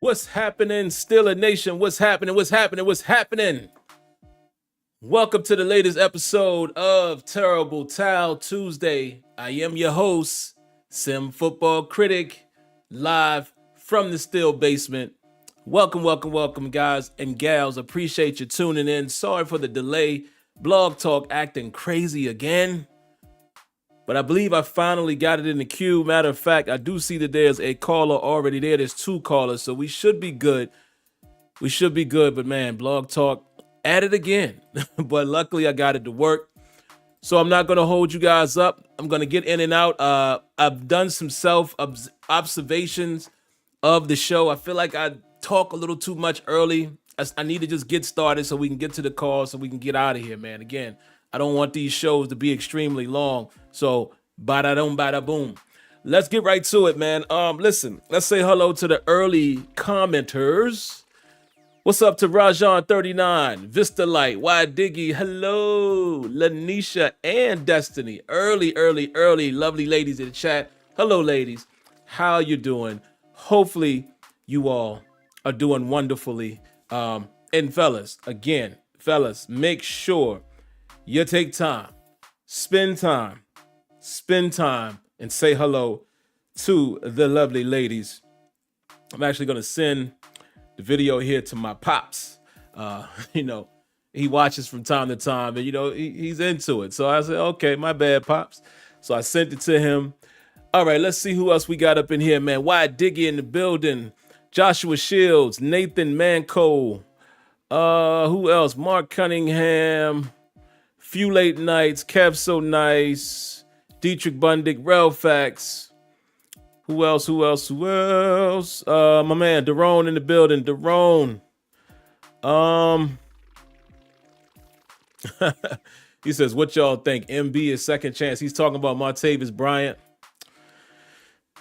What's happening, SteelerNation? What's happening? What's happening? What's happening? Welcome to the latest episode of Terrible Towel Tuesday. I am your host, SimFBallCritic, live from the Steel Basement. Welcome, guys and gals. Appreciate you tuning in. Sorry for the delay. Blog Talk acting crazy again. But I believe I finally got it in the queue. Matter of fact, I do see that there's a caller already there. There's two callers, so we should be good. But man, Blog Talk at it again. But luckily, I got it to work. So I'm not going to hold you guys up. I'm going to get in and out. I've done some self-observations of the show. I feel like I talk a little too much early. I need to just get started so we can get to the call so we can get out of here, man. Again, I don't want these shows to be extremely long. So, bada boom. Let's get right to it, man. Listen, let's say hello to the early commenters. What's up to Rajon39, Vista Light, Y Diggy, hello, Lanisha and Destiny. Early, lovely ladies in the chat. Hello, ladies. How you doing? Hopefully, you all are doing wonderfully. And fellas, make sure you take time, spend time, and say hello to the lovely ladies. I'm actually going to send the video here to my pops. He watches from time to time, and, he's into it. So I said, okay, my bad, pops. So I sent it to him. All right, let's see who else we got up in here, man. Y Diggy in the building. Joshua Shields, Nathan Manco. Who else? Mark Cunningham. Few Late Nights, Kev So Nice, Dietrich Bundick, Relfax. Who else? My man, Daron in the building. Daron. He says, what y'all think? MB is second chance. He's talking about Martavis Bryant.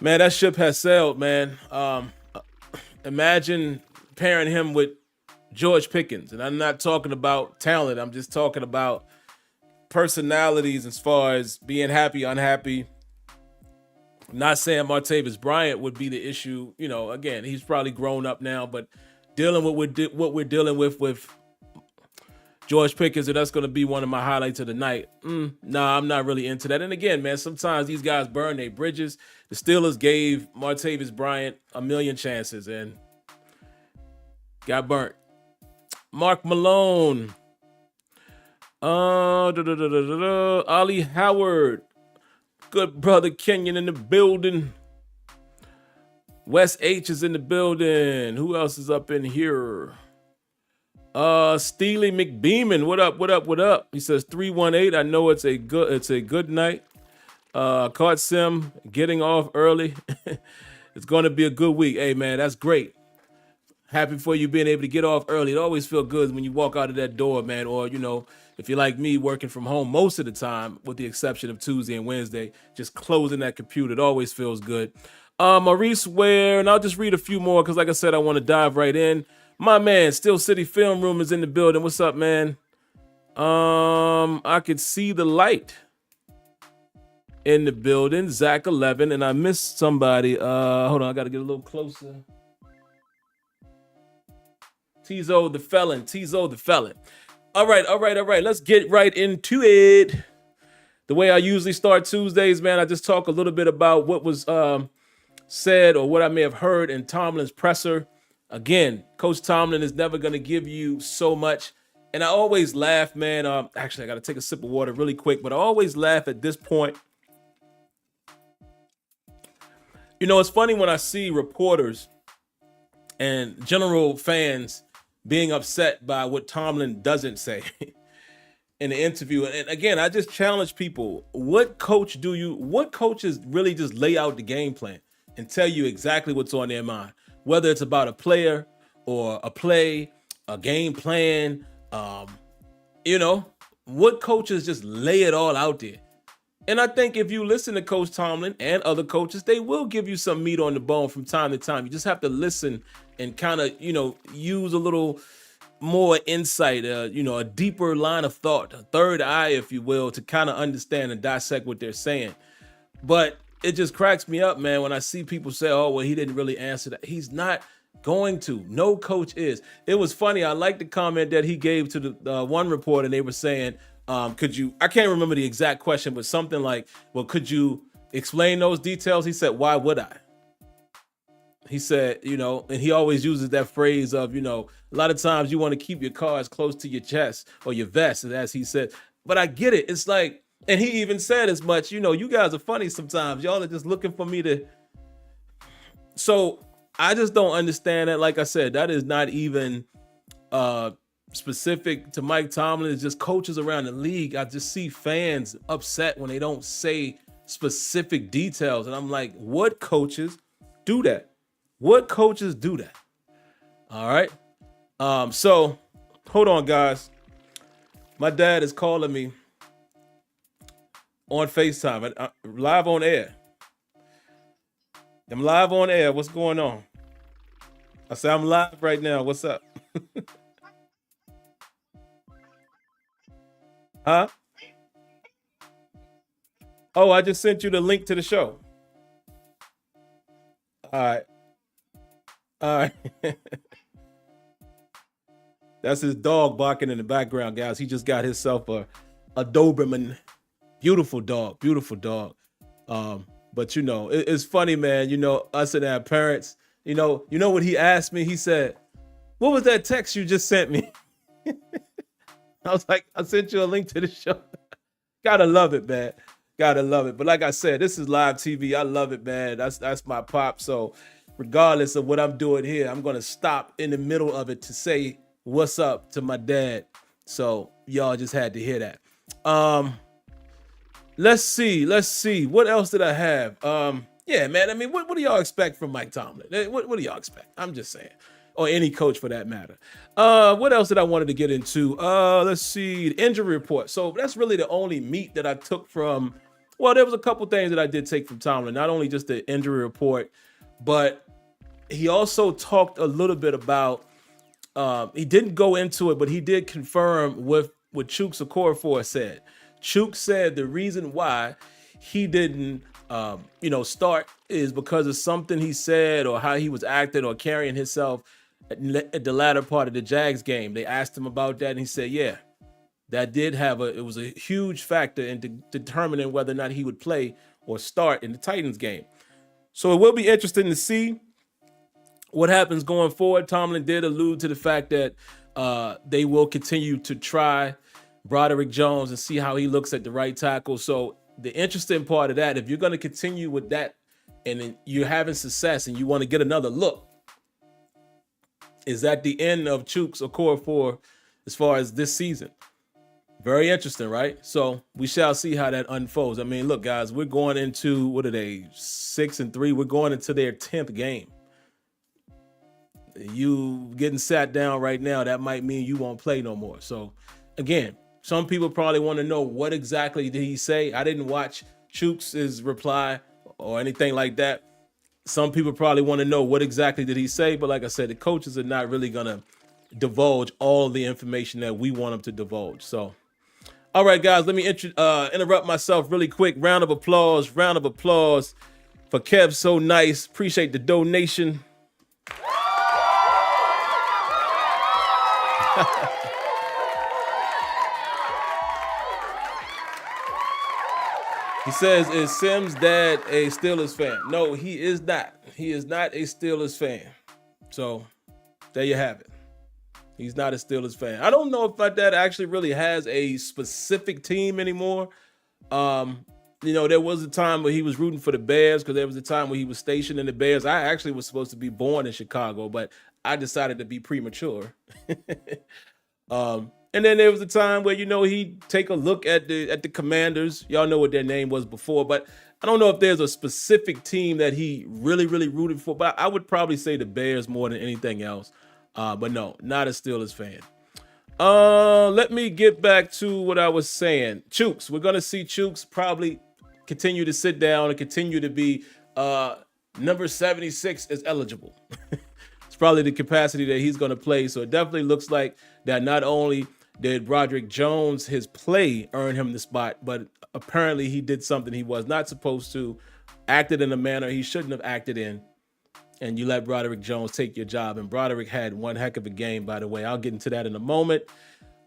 Man, that ship has sailed, man. Imagine pairing him with George Pickens. And I'm not talking about talent. I'm just talking about personalities as far as being happy, unhappy. Not saying Martavis Bryant would be the issue. Again, he's probably grown up now, but dealing with what we're dealing with George Pickens, and that's going to be one of my highlights of the night. Nah, I'm not really into that. And again, man, sometimes these guys burn their bridges. The Steelers gave Martavis Bryant a million chances and got burnt. Mark Malone. Ollie Howard. Good brother Kenyon in the building. Wes H is in the building. Who else is up in here? Steely McBeeman. What up? He says 318. I know it's a good night. Caught Sim getting off early. It's going to be a good week. Hey man, that's great. Happy for you being able to get off early. It always feels good when you walk out of that door, man. Or, if you're like me, working from home most of the time, with the exception of Tuesday and Wednesday, just closing that computer, it always feels good. Maurice Ware, and I'll just read a few more because, like I said, I want to dive right in. My man, Steel City Film Room is in the building. What's up, man? I could see the light in the building. Zach 11, and I missed somebody. Hold on, I got to get a little closer. Tizo the felon. All right. Let's get right into it. The way I usually start Tuesdays, man, I just talk a little bit about what was said or what I may have heard in Tomlin's presser. Again, Coach Tomlin is never going to give you so much. And I always laugh, man. Actually, I got to take a sip of water really quick, but I always laugh at this point. It's funny when I see reporters and general fans being upset by what Tomlin doesn't say in the interview. And again, I just challenge people. What coaches really just lay out the game plan and tell you exactly what's on their mind, whether it's about a player or a play, a game plan. What coaches just lay it all out there? And I think if you listen to Coach Tomlin and other coaches, they will give you some meat on the bone from time to time. You just have to listen and kind of, use a little more insight, a deeper line of thought, a third eye, if you will, to kind of understand and dissect what they're saying. But it just cracks me up, man, when I see people say, oh, well, he didn't really answer that. He's not Going to. No coach is. It was funny. I liked the comment that he gave to the one reporter, and they were saying, could you, I can't remember the exact question, but something like, well, could you explain those details? He said, why would I? He said, and he always uses that phrase of, a lot of times you want to keep your cards close to your chest or your vest, as he said. But I get it. It's like, and he even said as much, you guys are funny sometimes. Y'all are just looking for me to. So I just don't understand that. Like I said, that is not even specific to Mike Tomlin. It's just coaches around the league. I just see fans upset when they don't say specific details. And I'm like, what coaches do that? What coaches do that? All right. So hold on, guys. My dad is calling me on FaceTime. I'm live on air. I'm live on air. What's going on? I said, I'm live right now. What's up? Huh? Oh, I just sent you the link to the show. All right. All right. That's his dog barking in the background, guys. He just got himself a Doberman. Beautiful dog. Beautiful dog. But it's funny, man. Us and our parents, you know what he asked me? He said, what was that text you just sent me? I was like, I sent you a link to the show. Gotta love it, man. Gotta love it. But like I said, this is live TV. I love it, man. That's my pop. So regardless of what I'm doing here, I'm going to stop in the middle of it to say what's up to my dad. So y'all just had to hear that. Let's see. What else did I have? Yeah, man. I mean, what do y'all expect from Mike Tomlin? What do y'all expect? I'm just saying. Or any coach for that matter. What else did I wanted to get into? Let's see. The injury report. So that's really the only meat that I took from. Well, there was a couple things that I did take from Tomlin. Not only just the injury report, but he also talked a little bit about. He didn't go into it, but he did confirm what Chuks Okorafor said. Chuk said the reason why he didn't, start is because of something he said or how he was acting or carrying himself at the latter part of the Jags game. They asked him about that, and he said, yeah, that did it was a huge factor in determining whether or not he would play or start in the Titans game. So it will be interesting to see what happens going forward. Tomlin did allude to the fact that they will continue to try Broderick Jones and see how he looks at the right tackle. So the interesting part of that, if you're going to continue with that and you're having success and you want to get another look, is that the end of Chuks Okorafor as far as this season? Very interesting, right? So we shall see how that unfolds. I mean, look, guys, we're going into, what are they, 6-3? We're going into their 10th game. You getting sat down right now, that might mean you won't play no more. So again, some people probably want to know what exactly did he say. I didn't watch Chuks' reply or anything like that. Some people probably want to know what exactly did he say. But like I said, the coaches are not really going to divulge all the information that we want them to divulge. So, all right, guys, let me interrupt myself really quick. Round of applause for Kev So Nice. Appreciate the donation. He says, is Sim's dad a Steelers fan? No, he is not. He is not a Steelers fan. So there you have it. He's not a Steelers fan. I don't know if my dad actually really has a specific team anymore. There was a time where he was rooting for the Bears because there was a time where he was stationed in the Bears. I actually was supposed to be born in Chicago, but I decided to be premature. And then there was a time where, he'd take a look at the Commanders. Y'all know what their name was before, but I don't know if there's a specific team that he really, really rooted for, but I would probably say the Bears more than anything else. But no, not a Steelers fan. Let me get back to what I was saying. Chuks, we're going to see Chuks probably continue to sit down and continue to be number 76 is eligible. It's probably the capacity that he's going to play. So it definitely looks like that not only did Broderick Jones, his play, earn him the spot, but apparently he did something he was not supposed to, acted in a manner he shouldn't have acted in, and you let Broderick Jones take your job. And Broderick had one heck of a game, by the way. I'll get into that in a moment.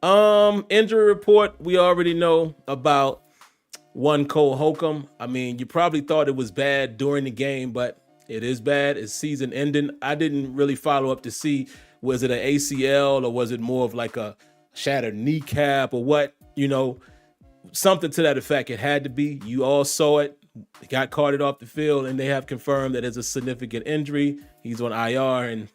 Injury report, we already know about one Cole Holcomb. I mean, you probably thought it was bad during the game, but it is bad. It's season ending. I didn't really follow up to see, was it an ACL or was it more of like a shattered kneecap or what? Something to that effect. It had to be. You all saw it. He got carted off the field, and they have confirmed that it's a significant injury. He's on IR, and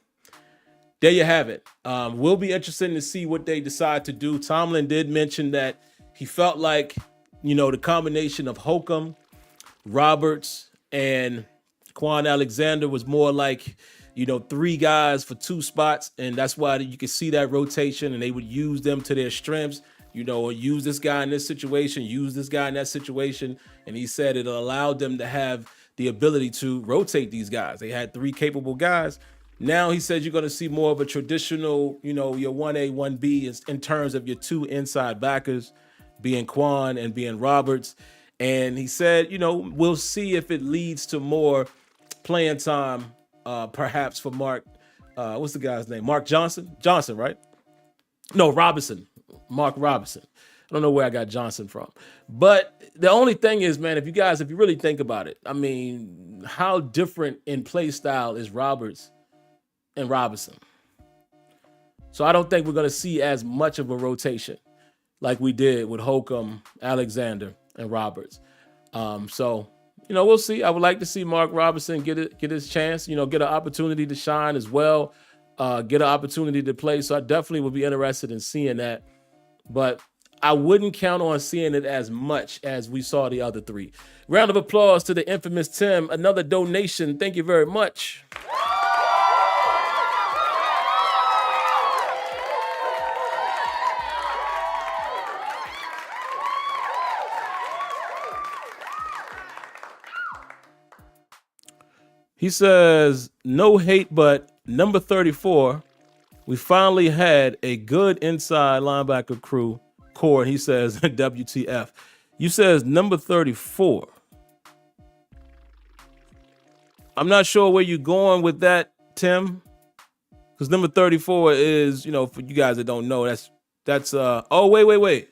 there you have it. Will be interesting to see what they decide to do. Tomlin did mention that he felt like, the combination of Holcomb, Roberts, and Quan Alexander was more like, 3 guys for 2 spots. And that's why you can see that rotation, and they would use them to their strengths, use this guy in this situation, use this guy in that situation. And he said it allowed them to have the ability to rotate these guys. They had 3 capable guys. Now he says you're going to see more of a traditional, your 1A, 1B in terms of your 2 inside backers, being Quan and being Roberts. And he said, we'll see if it leads to more playing time, perhaps for Mark. What's the guy's name? Mark Johnson? Johnson, right? No, Robinson. Mark Robinson. I don't know where I got Johnson from. But the only thing is, man, if you really think about it, I mean, how different in play style is Roberts and Robinson? So I don't think we're going to see as much of a rotation like we did with Holcomb, Alexander, and Roberts. So we'll see. I would like to see Mark Robinson get his chance, get an opportunity to shine as well, get an opportunity to play. So I definitely would be interested in seeing that. But I wouldn't count on seeing it as much as we saw the other 3. Round of applause to the infamous Tim. Another donation. Thank you very much. He says, no hate, but number 34, we finally had a good inside linebacker core. He says, WTF. You says number 34. I'm not sure where you're going with that, Tim, because number 34 is, for you guys that don't know, that's oh, wait.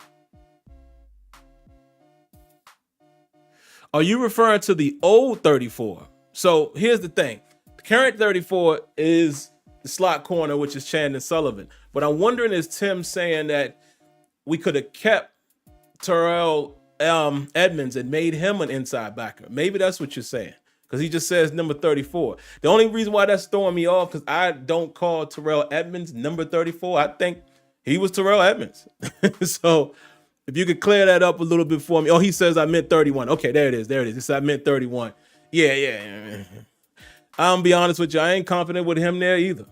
Are you referring to the old 34? So here's the thing. The current 34 is the slot corner, which is Chandon Sullivan. But I'm wondering, is Tim saying that we could have kept Terrell Edmonds and made him an inside backer? Maybe that's what you're saying, because he just says number 34. The only reason why that's throwing me off, because I don't call Terrell Edmonds number 34. I think he was Terrell Edmonds. So if you could clear that up a little bit for me. Oh, he says I meant 31. Okay, there it is. He said I meant 31. Yeah. I'm be honest with you. I ain't confident with him there either.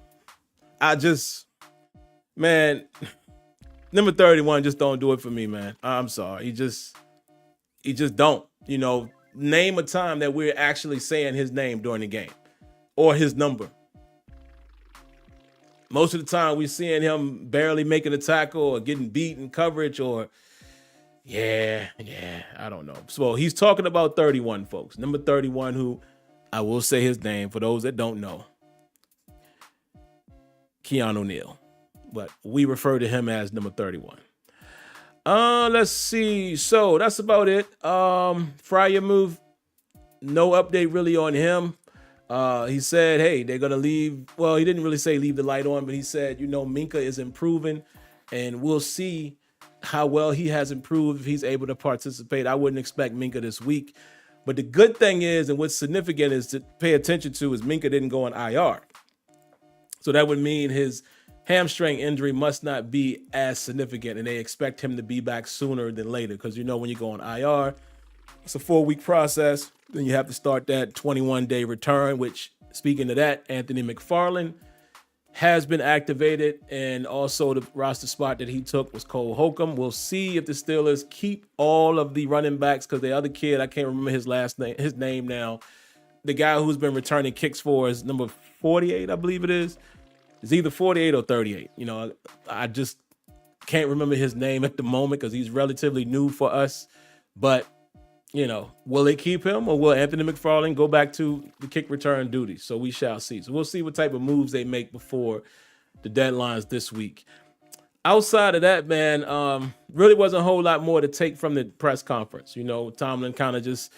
Number 31 just don't do it for me, man. I'm sorry. He just don't. Name a time that we're actually saying his name during the game or his number. Most of the time we're seeing him barely making a tackle or getting beat in coverage or I don't know. So he's talking about 31, folks. Number 31, who I will say his name for those that don't know. Keanu O'Neal. But we refer to him as number 31. Let's see. So that's about it. Fryer move. No update really on him. He said, hey, they're going to leave. Well, he didn't really say leave the light on, but he said, Minkah is improving and we'll see how well he has improved if he's able to participate. I wouldn't expect Minkah this week. But the good thing is, and what's significant is to pay attention to, is Minkah didn't go on IR. So that would mean his hamstring injury must not be as significant, and they expect him to be back sooner than later. Because when you go on IR, it's a 4-week process. Then you have to start that 21-day return, which, speaking of that, Anthony McFarland has been activated, and also the roster spot that he took was Cole Holcomb. We'll see if the Steelers keep all of the running backs, because the other kid, I can't remember his name now. The guy who's been returning kicks for is number 48, I believe it is. It's either 48 or 38. I just can't remember his name at the moment because he's relatively new for us. But will they keep him or will Anthony McFarland go back to the kick return duty? So we shall see. So we'll see what type of moves they make before the deadlines this week. Outside of that, man, really wasn't a whole lot more to take from the press conference. Tomlin kind of just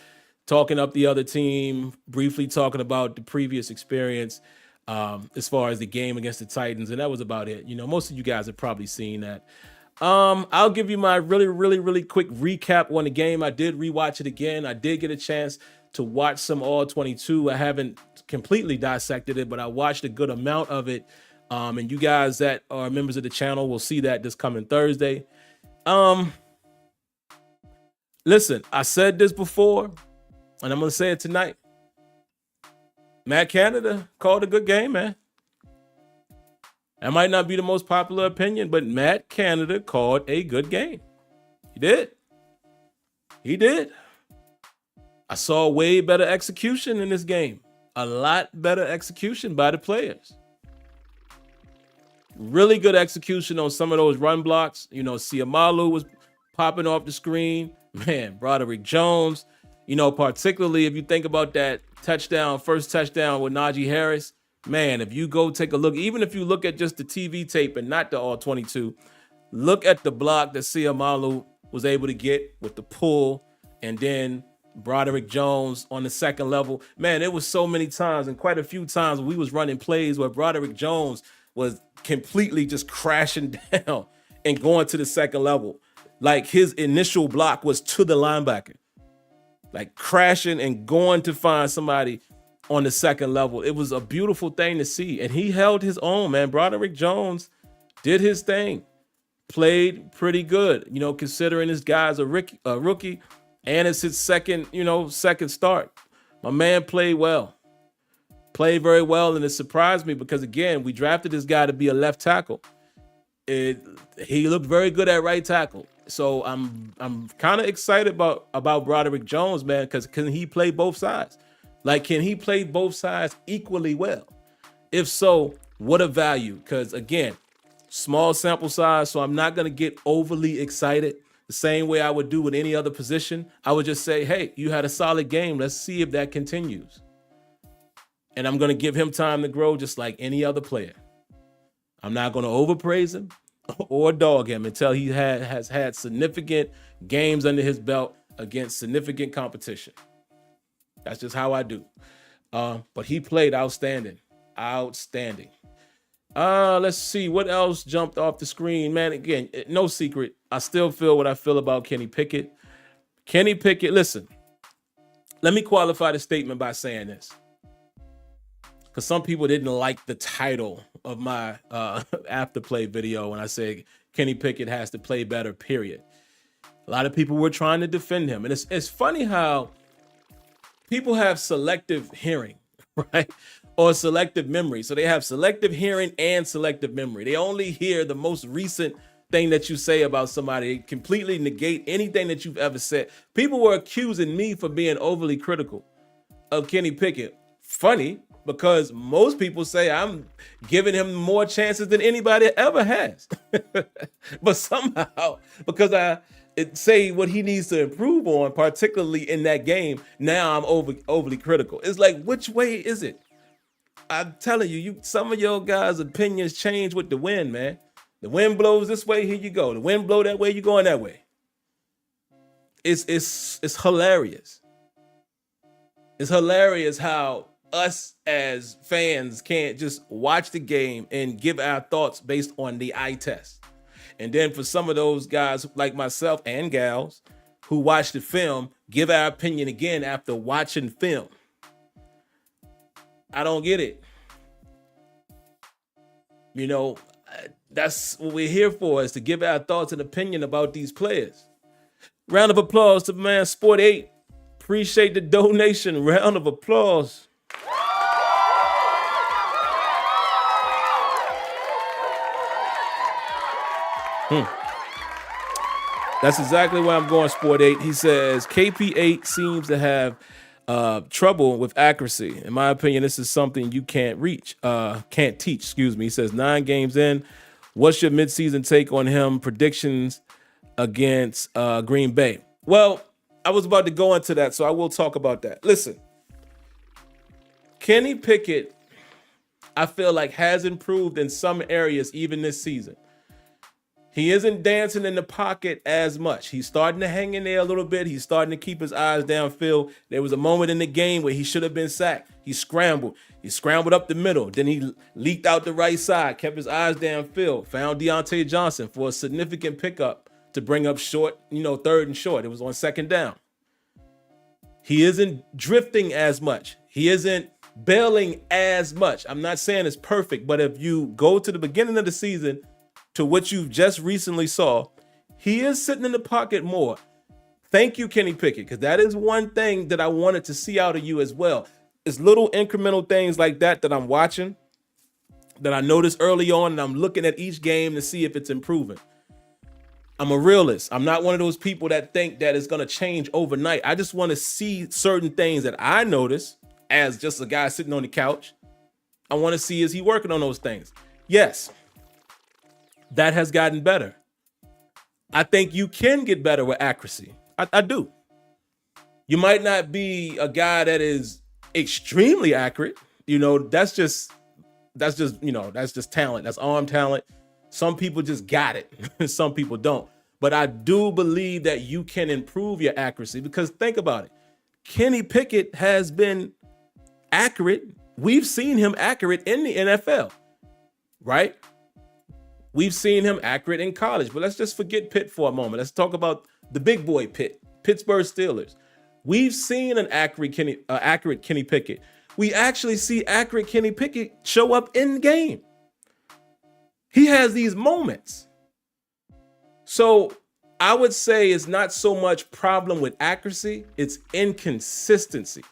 talking up the other team, briefly talking about the previous experience as far as the game against the Titans, and that was about it. Most of you guys have probably seen that. I'll give you my really, really, really quick recap on the game. I did rewatch it again. I did get a chance to watch some All 22. I haven't completely dissected it, but I watched a good amount of it. And you guys that are members of the channel will see that this coming Thursday. Listen, I said this before, and I'm going to say it tonight. Matt Canada called a good game, man. That might not be the most popular opinion, but Matt Canada called a good game. He did. I saw way better execution in this game. A lot better execution by the players. Really good execution on some of those run blocks. Siamalu was popping off the screen. Man, Broderick Jones, particularly if you think about that first touchdown with Najee Harris. Man, if you go take a look, even if you look at just the TV tape and not the All 22, look at the block that Siamalu was able to get with the pull, and then Broderick Jones on the second level. Man, it was so many times and quite a few times we was running plays where Broderick Jones was completely just crashing down and going to the second level. Like his initial block was to the linebacker, like crashing and going to find somebody on the second level. It was a beautiful thing to see. And he held his own, man. Broderick Jones did his thing, played pretty good, considering this guy's a rookie and it's his second start. My man played well. Played very well, and it surprised me because, again, we drafted this guy to be a left tackle. He looked very good at right tackle. So I'm kind of excited about Broderick Jones, man, because can he play both sides? Like, can he play both sides equally well? If so, what a value. Because, again, small sample size, so I'm not going to get overly excited the same way I would do with any other position. I would just say, hey, you had a solid game. Let's see if that continues. And I'm going to give him time to grow just like any other player. I'm not going to overpraise him or dog him until he has had significant games under his belt against significant competition. That's just how I do. But he played outstanding. Let's see what else jumped off the screen. Man, again, no secret. I still feel what I feel about Kenny Pickett. Listen, let me qualify the statement by saying this. Because some people didn't like the title of my after play video when I say Kenny Pickett has to play better, period. A lot of people were trying to defend him. And it's funny how people have selective hearing, right? Or selective memory. So they have selective hearing and selective memory. They only hear the most recent thing that you say about somebody. They completely negate anything that you've ever said. People were accusing me for being overly critical of Kenny Pickett. Funny, because most people say I'm giving him more chances than anybody ever has. But somehow, because I say what he needs to improve on, particularly in that game, now I'm overly critical. It's like, which way is it? I'm telling you, some of your guys' opinions change with the wind, man. The wind blows this way, here you go. The wind blow that way, you're going that way. It's hilarious. It's hilarious how us as fans can't just watch the game and give our thoughts based on the eye test. And then for some of those guys like myself and gals who watch the film, give our opinion again after watching film. I don't get it. That's what we're here for, is to give our thoughts and opinion about these players. Round of applause to man Sport 8. Appreciate the donation. Round of applause. That's exactly where I'm going, Sport 8. He says, KP8 seems to have trouble with accuracy. In my opinion, this is something you can't teach. He says 9 games in. What's your midseason take on him? Predictions against Green Bay? Well, I was about to go into that, so I will talk about that. Listen, Kenny Pickett, I feel like has improved in some areas even this season. He isn't dancing in the pocket as much. He's starting to hang in there a little bit. He's starting to keep his eyes downfield. There was a moment in the game where he should have been sacked. He scrambled. He scrambled up the middle. Then he leaked out the right side, kept his eyes downfield, found Deontay Johnson for a significant pickup to bring up short, third and short. It was on second down. He isn't drifting as much. He isn't bailing as much. I'm not saying it's perfect, but if you go to the beginning of the season to what you just recently saw, he is sitting in the pocket more. Thank you, Kenny Pickett, because that is one thing that I wanted to see out of you as well. It's little incremental things like that I'm watching, that I noticed early on, and I'm looking at each game to see if it's improving. I'm a realist. I'm not one of those people that think that it's going to change overnight. I just want to see certain things that I notice as just a guy sitting on the couch. I want to see, is he working on those things? Yes, that has gotten better. I think you can get better with accuracy. I do. You might not be a guy that is extremely accurate. That's just talent. That's arm talent. Some people just got it. Some people don't. But I do believe that you can improve your accuracy, because think about it. Kenny Pickett has been accurate. We've seen him accurate in the NFL, right? We've seen him accurate in college. But let's just forget Pitt for a moment. Let's talk about the big boy Pitt, Pittsburgh Steelers. We've seen an accurate Kenny Pickett. We actually see accurate Kenny Pickett show up in the game. He has these moments. So I would say it's not so much problem with accuracy, it's inconsistency.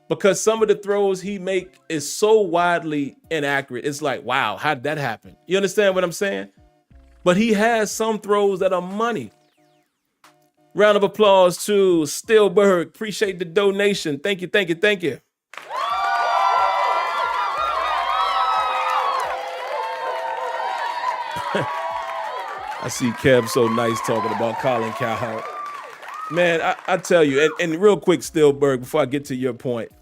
Because some of the throws he make is so widely inaccurate. It's like, wow, how did that happen? You understand what I'm saying? But he has some throws that are money. Round of applause to Steelberg. Appreciate the donation. Thank you, thank you, thank you. I see Kev so nice talking about Colin Cowherd. Man, I tell you, and real quick, Steelberg, before I get to your point,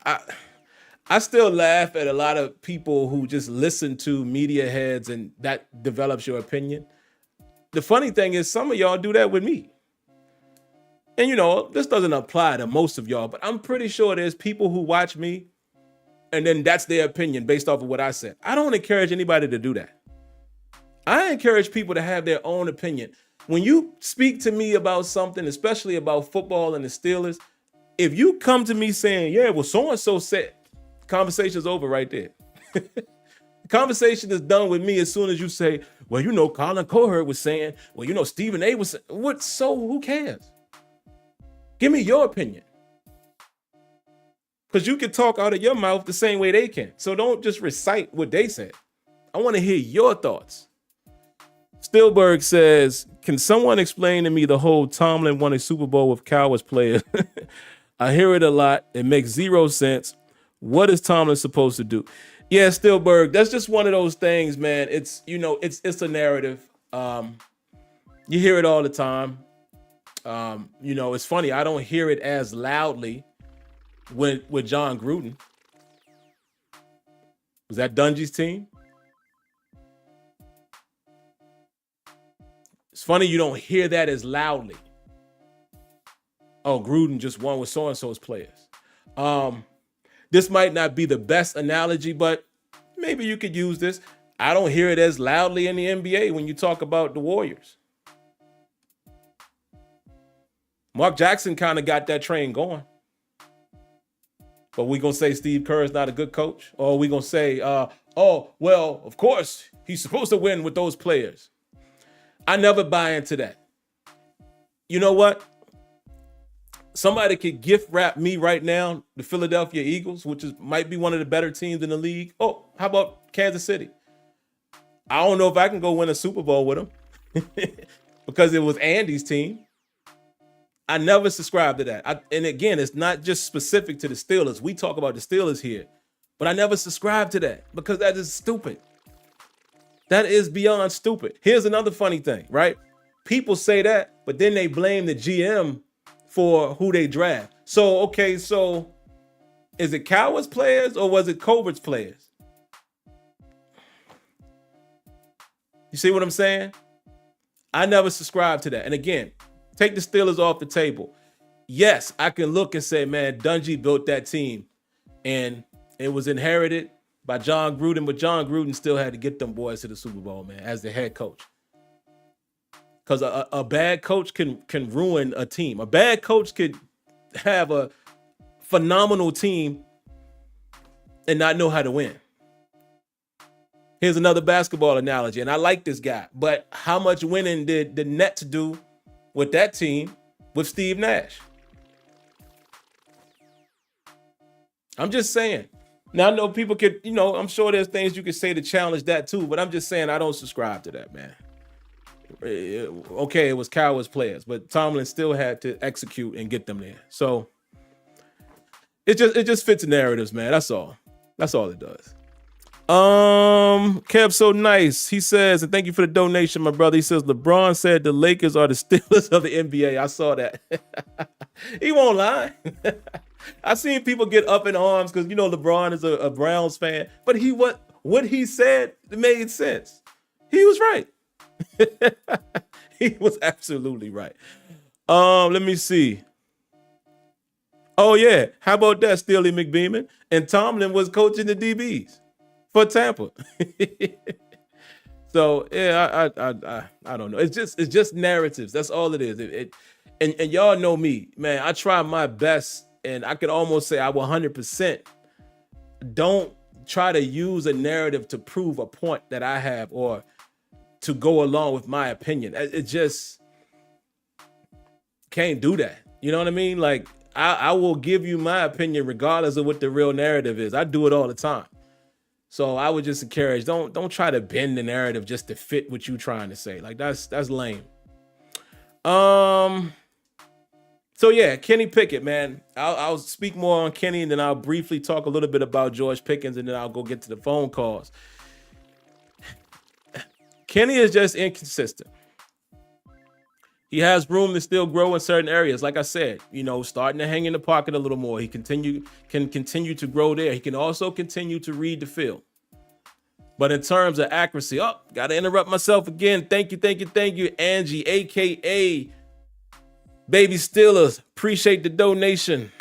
I still laugh at a lot of people who just listen to media heads and that develops your opinion. The funny thing is some of y'all do that with me. And this doesn't apply to most of y'all, but I'm pretty sure there's people who watch me and then that's their opinion based off of what I said. I don't encourage anybody to do that. I encourage people to have their own opinion. When you speak to me about something, especially about football and the Steelers, if you come to me saying, yeah, well, so-and-so said, conversation's over right there. The conversation is done with me as soon as you say, well, Colin Cowherd was saying, well, Stephen A was saying, what? So who cares? Give me your opinion. Because you can talk out of your mouth the same way they can. So don't just recite what they said. I want to hear your thoughts. Steelberg says, can someone explain to me the whole Tomlin won a Super Bowl with Cowboys players? I hear it a lot. It makes zero sense. What is Tomlin supposed to do? Yeah, Steelberg, that's just one of those things, man. It's, it's a narrative. You hear it all the time. It's funny. I don't hear it as loudly with John Gruden. Was that Dungy's team? It's funny you don't hear that as loudly. Oh, Gruden just won with so-and-so's players. This might not be the best analogy, but maybe you could use this. I don't hear it as loudly in the NBA when you talk about the Warriors. Mark Jackson kind of got that train going. But we going to say Steve Kerr is not a good coach? Or we going to say, of course, he's supposed to win with those players. I never buy into that. You know what? Somebody could gift wrap me right now, the Philadelphia Eagles, which might be one of the better teams in the league. Oh, how about Kansas City? I don't know if I can go win a Super Bowl with them because it was Andy's team. I never subscribed to that. And again, it's not just specific to the Steelers. We talk about the Steelers here, but I never subscribed to that because that is stupid. That is beyond stupid. Here's another funny thing, right? people say that, but then they blame the GM for who they draft. So, okay, so is it Coward's players or was it Covert's players? You see what I'm saying? I never subscribed to that. And again, take the Steelers off the table. Yes, I can look and say, man, Dungy built that team and it was inherited by John Gruden, but John Gruden still had to get them boys to the Super Bowl, man, as the head coach. Because a bad coach can ruin a team. A bad coach could have a phenomenal team and not know how to win. Here's another basketball analogy, and I like this guy, but how much winning did the Nets do with that team with Steve Nash? I'm just saying. Now, I know people could, I'm sure there's things you could say to challenge that too, but I'm just saying I don't subscribe to that, man. Okay, it was Coward's players, but Tomlin still had to execute and get them there. So it just fits narratives, man. That's all. That's all it does. Kev So Nice. He says, and thank you for the donation, my brother. He says, LeBron said the Lakers are the Steelers of the NBA. I saw that. He won't lie. I seen people get up in arms because, LeBron is a Browns fan. But what he said made sense. He was right. He was absolutely right. Let me see. Oh, yeah. How about that, Steely McBeeman? And Tomlin was coaching the DBs for Tampa. So, yeah, I don't know. It's just narratives. That's all it is. And y'all know me, man. I try my best, and I could almost say I 100% don't try to use a narrative to prove a point that I have or to go along with my opinion. It just can't do that. You know what I mean? Like, I will give you my opinion regardless of what the real narrative is. I do it all the time. So I would just encourage, don't try to bend the narrative just to fit what you're trying to say. Like, that's lame. So yeah, Kenny Pickett, man. I'll speak more on Kenny, and then I'll briefly talk a little bit about George Pickens, and then I'll go get to the phone calls. Kenny is just inconsistent. He has room to still grow in certain areas. Like I said, starting to hang in the pocket a little more. He can continue to grow there. He can also continue to read the field. But in terms of accuracy, got to interrupt myself again. Thank you, Angie, a.k.a. Baby Steelers. Appreciate the donation.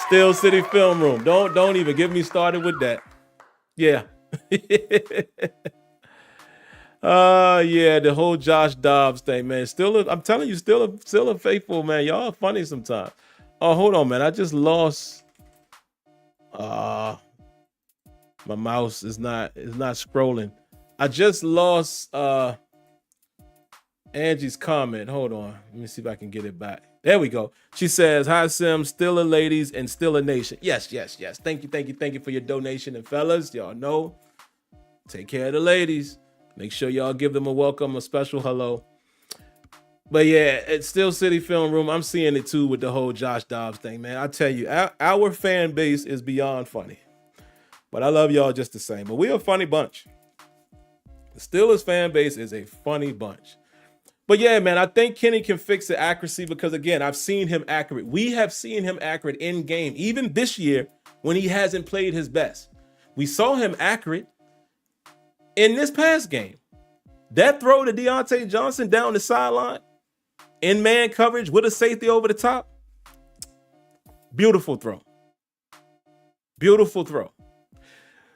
Steel City Film Room. Don't even get me started with that. Yeah. Yeah, the whole Josh Dobbs thing, man. I'm telling you, still a faithful, man. Y'all are funny sometimes. Oh, hold on, man. I just lost. My mouse is not scrolling. I just lost Angie's comment. Hold on. Let me see if I can get it back. There we go. She says, hi, Sim, Steeler ladies and SteelerNation. Yes. Thank you for your donation. And fellas, y'all know, take care of the ladies. Make sure y'all give them a welcome, a special hello. But yeah, it's Steel City Film Room. I'm seeing it too with the whole Josh Dobbs thing, man. I tell you, our fan base is beyond funny. But I love y'all just the same. But we're a funny bunch. The Steelers fan base is a funny bunch. But yeah, man, I think Kenny can fix the accuracy because, again, I've seen him accurate. We have seen him accurate in game, even this year when he hasn't played his best. We saw him accurate in this past game. That throw to Deontay Johnson down the sideline in man coverage with a safety over the top. Beautiful throw. Beautiful throw.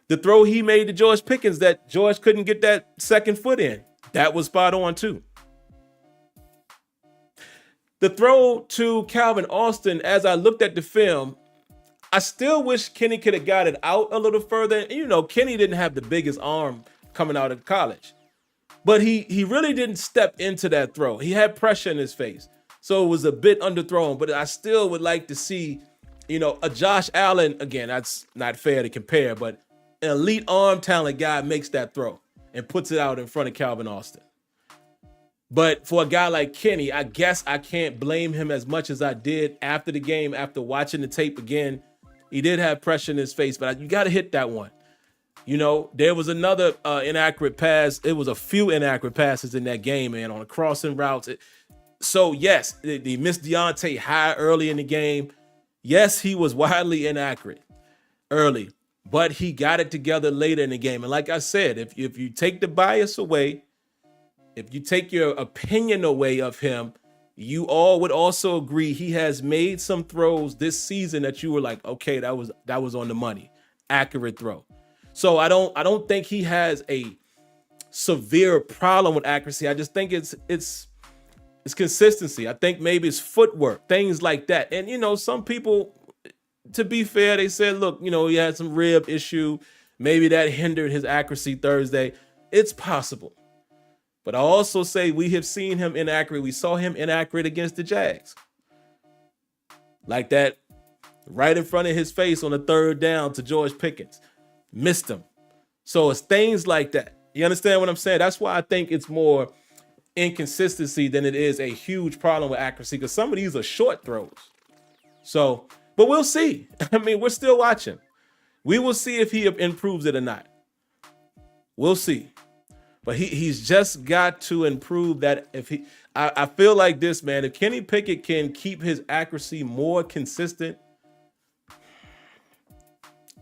The throw he made to George Pickens that George couldn't get that second foot in. That was spot on too. The throw to Calvin Austin, as I looked at the film, I still wish Kenny could have got it out a little further. Kenny didn't have the biggest arm coming out of college, but he really didn't step into that throw. He had pressure in his face, so it was a bit underthrown, but I still would like to see, a Josh Allen, again, that's not fair to compare, but an elite arm talent guy makes that throw and puts it out in front of Calvin Austin. But for a guy like Kenny, I guess I can't blame him as much as I did after the game, after watching the tape again. He did have pressure in his face, but you got to hit that one. You know, there was another inaccurate pass. It was a few inaccurate passes in that game, man, on the crossing routes. So, yes, they missed Deontay high early in the game. Yes, he was wildly inaccurate early, but he got it together later in the game. And like I said, if you take the bias away, if you take your opinion away of him, you all would also agree he has made some throws this season that you were like, okay, that was on the money, accurate throw. So I don't think he has a severe problem with accuracy. I just think it's consistency. I think maybe it's footwork, things like that. And, you know, some people, to be fair, they said, look, you know, he had some rib issue. Maybe that hindered his accuracy Thursday. It's possible. But I also say we have seen him inaccurate. We saw him inaccurate against the Jags. Like that right in front of his face on the third down to George Pickens. Missed him. So it's things like that. You understand what I'm saying? That's why I think it's more inconsistency than it is a huge problem with accuracy, because some of these are short throws. So, but we'll see. I mean, we're still watching. We will see if he improves it or not. We'll see. But he's just got to improve that. I feel like this, man, if Kenny Pickett can keep his accuracy more consistent,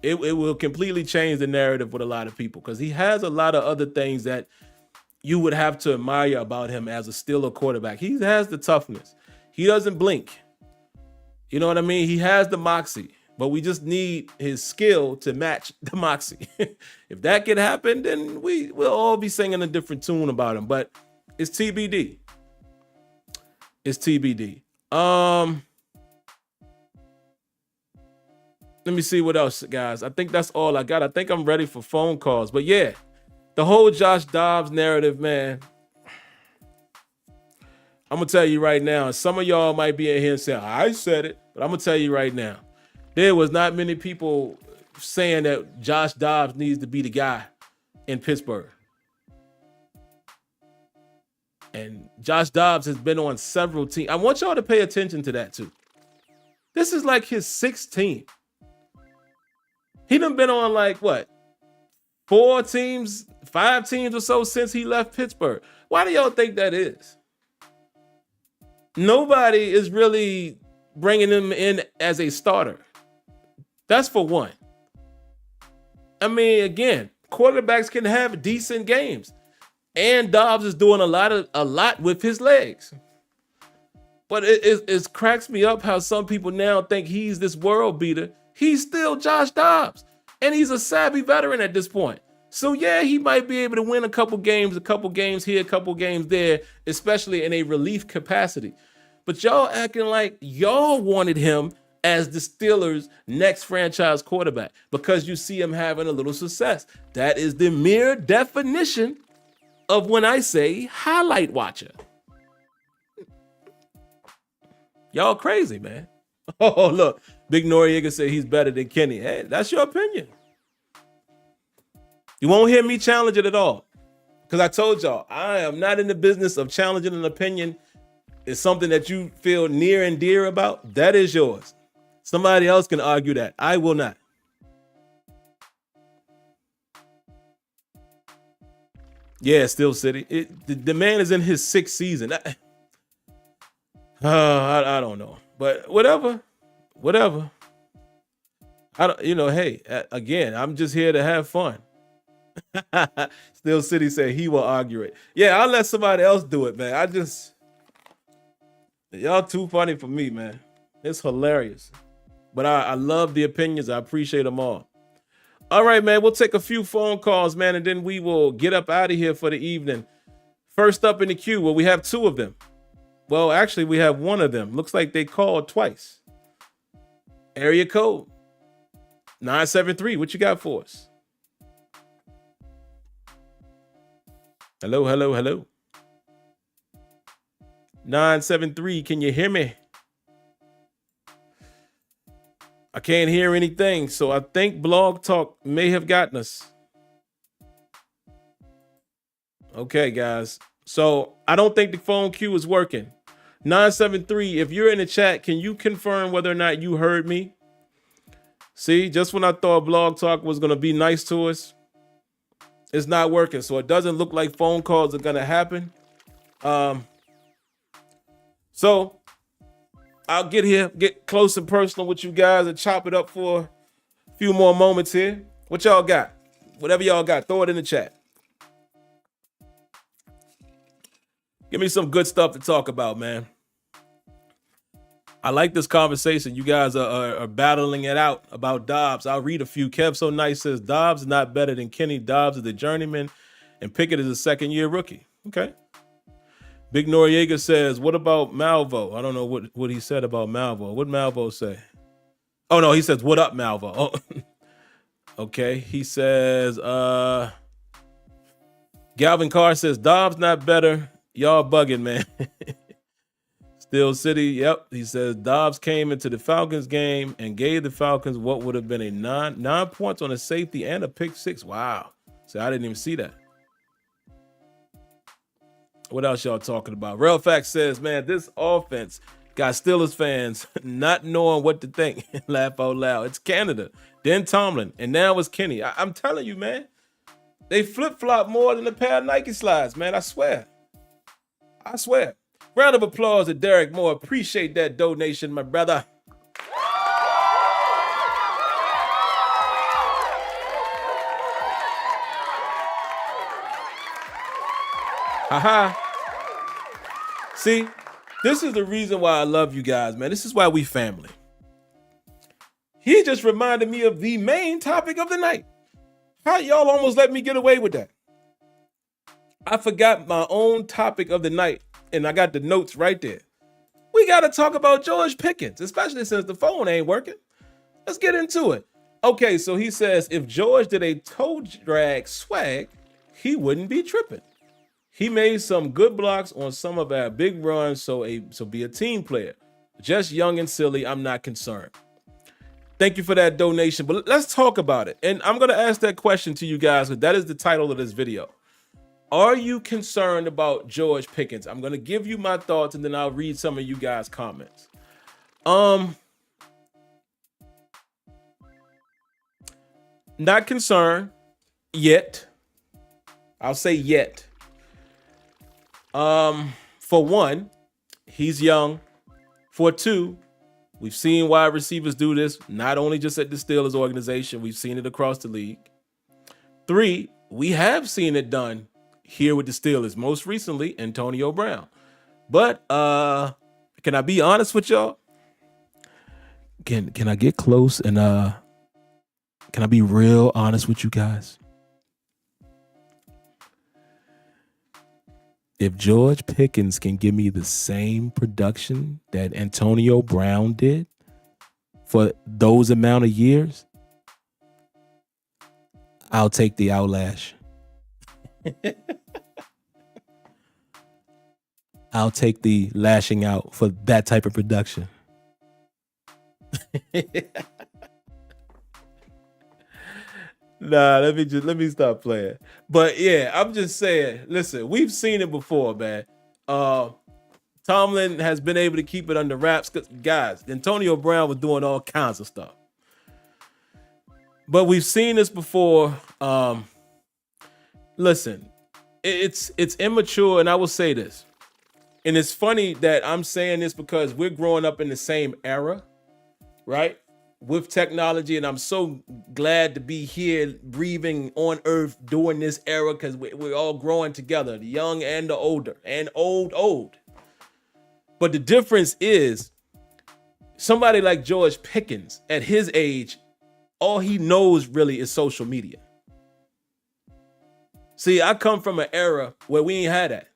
it will completely change the narrative with a lot of people, because he has a lot of other things that you would have to admire about him as a Steeler quarterback. He has the toughness. He doesn't blink. You know what I mean? He has the moxie, but we just need his skill to match the moxie. If that can happen, then we'll all be singing a different tune about him, but it's TBD. It's TBD. Let me see what else, guys. I think that's all I got. I think I'm ready for phone calls. But yeah, the whole Josh Dobbs narrative, man. I'm going to tell you right now, and some of y'all might be in here and say, I said it, but I'm going to tell you right now, there was not many people saying that Josh Dobbs needs to be the guy in Pittsburgh. And Josh Dobbs has been on several teams. I want y'all to pay attention to that too. This is like his sixth team. He done been on like what? 4 teams, 5 teams or so since he left Pittsburgh. Why do y'all think that is? Nobody is really bringing him in as a starter. That's for one. I mean, again, quarterbacks can have decent games, and Dobbs is doing a lot with his legs. But it cracks me up how some people now think he's this world beater. He's still Josh Dobbs, and he's a savvy veteran at this point. So yeah, he might be able to win a couple games here, a couple games there, especially in a relief capacity. But y'all acting like y'all wanted him as the Steelers' next franchise quarterback because you see him having a little success. That is the mere definition of when I say highlight watcher. Y'all crazy, man. Oh, look. Big Noriega said he's better than Kenny. Hey, that's your opinion. You won't hear me challenge it at all. Because I told y'all, I am not in the business of challenging an opinion. It's something that you feel near and dear about. That is yours. Somebody else can argue that. I will not. Yeah, Steel City. The man is in his 6th season. I don't know. But whatever. Hey, again, I'm just here to have fun. Steel City said he will argue it. Yeah, I'll let somebody else do it, man. Y'all too funny for me, man. It's hilarious. But I love the opinions. I appreciate them all. All right, man, we'll take a few phone calls, man, and then we will get up out of here for the evening. First up in the queue, well, we have 2 of them. Well, actually, we have 1 of them. Looks like they called twice. Area code 973. What you got for us? Hello. 973, can you hear me? I can't hear anything, so I think Blog Talk may have gotten us. Okay, guys. So I don't think the phone queue is working. 973, if you're in the chat, can you confirm whether or not you heard me? See, just when I thought Blog Talk was going to be nice to us, it's not working. So it doesn't look like phone calls are going to happen. So I'll get close and personal with you guys and chop it up for a few more moments here. What y'all got? Whatever y'all got, throw it in the chat. Give me some good stuff to talk about, man. I like this conversation. You guys are battling it out about Dobbs. I'll read a few. Kev So Nice says, Dobbs is not better than Kenny. Dobbs is the journeyman, and Pickett is a second-year rookie. Okay. Big Noriega says, what about Malvo? I don't know what he said about Malvo. What did Malvo say? Oh, no, he says, what up, Malvo? Oh. Okay. He says, Galvin Carr says, Dobbs not better. Y'all bugging, man. Steel City, yep. He says Dobbs came into the Falcons game and gave the Falcons what would have been a nine points on a safety and a pick six. Wow. So I didn't even see that. What else y'all talking about? Real Fact says, man, this offense got Steelers fans not knowing what to think. Laugh out loud. It's Canada, then Tomlin, and now it's Kenny. I'm telling you, man, they flip-flop more than a pair of Nike slides, man. I swear. Round of applause to Derek Moore. Appreciate that donation, my brother. Haha. See, this is the reason why I love you guys, man. This is why we family. He just reminded me of the main topic of the night. How y'all almost let me get away with that? I forgot my own topic of the night, and I got the notes right there. We got to talk about George Pickens, especially since the phone ain't working. Let's get into it. Okay, so he says if George did a toe drag swag, he wouldn't be tripping. He made some good blocks on some of our big runs, so be a team player. Just young and silly, I'm not concerned. Thank you for that donation, but let's talk about it. And I'm going to ask that question to you guys, because that is the title of this video. Are you concerned about George Pickens? I'm going to give you my thoughts, and then I'll read some of you guys' comments. Not concerned yet. I'll say yet. For one, he's young. For two, we've seen wide receivers do this, not only just at the Steelers organization, we've seen it across the league. Three, we have seen it done here with the Steelers, most recently Antonio Brown. But can I be honest with y'all? Can I get close and can I be real honest with you guys? If George Pickens can give me the same production that Antonio Brown did for those amount of years, I'll take the outlash. I'll take the lashing out for that type of production. Nah, let me stop playing. But yeah, I'm just saying, listen, we've seen it before, man. Tomlin has been able to keep it under wraps. Guys, Antonio Brown was doing all kinds of stuff. But we've seen this before. Listen, it's immature, and I will say this. And it's funny that I'm saying this because we're growing up in the same era, right? With technology, and I'm so glad to be here breathing on earth during this era because we're all growing together, the young and the older, and old. But the difference is somebody like George Pickens at his age, all he knows really is social media. See, I come from an era where we ain't had that.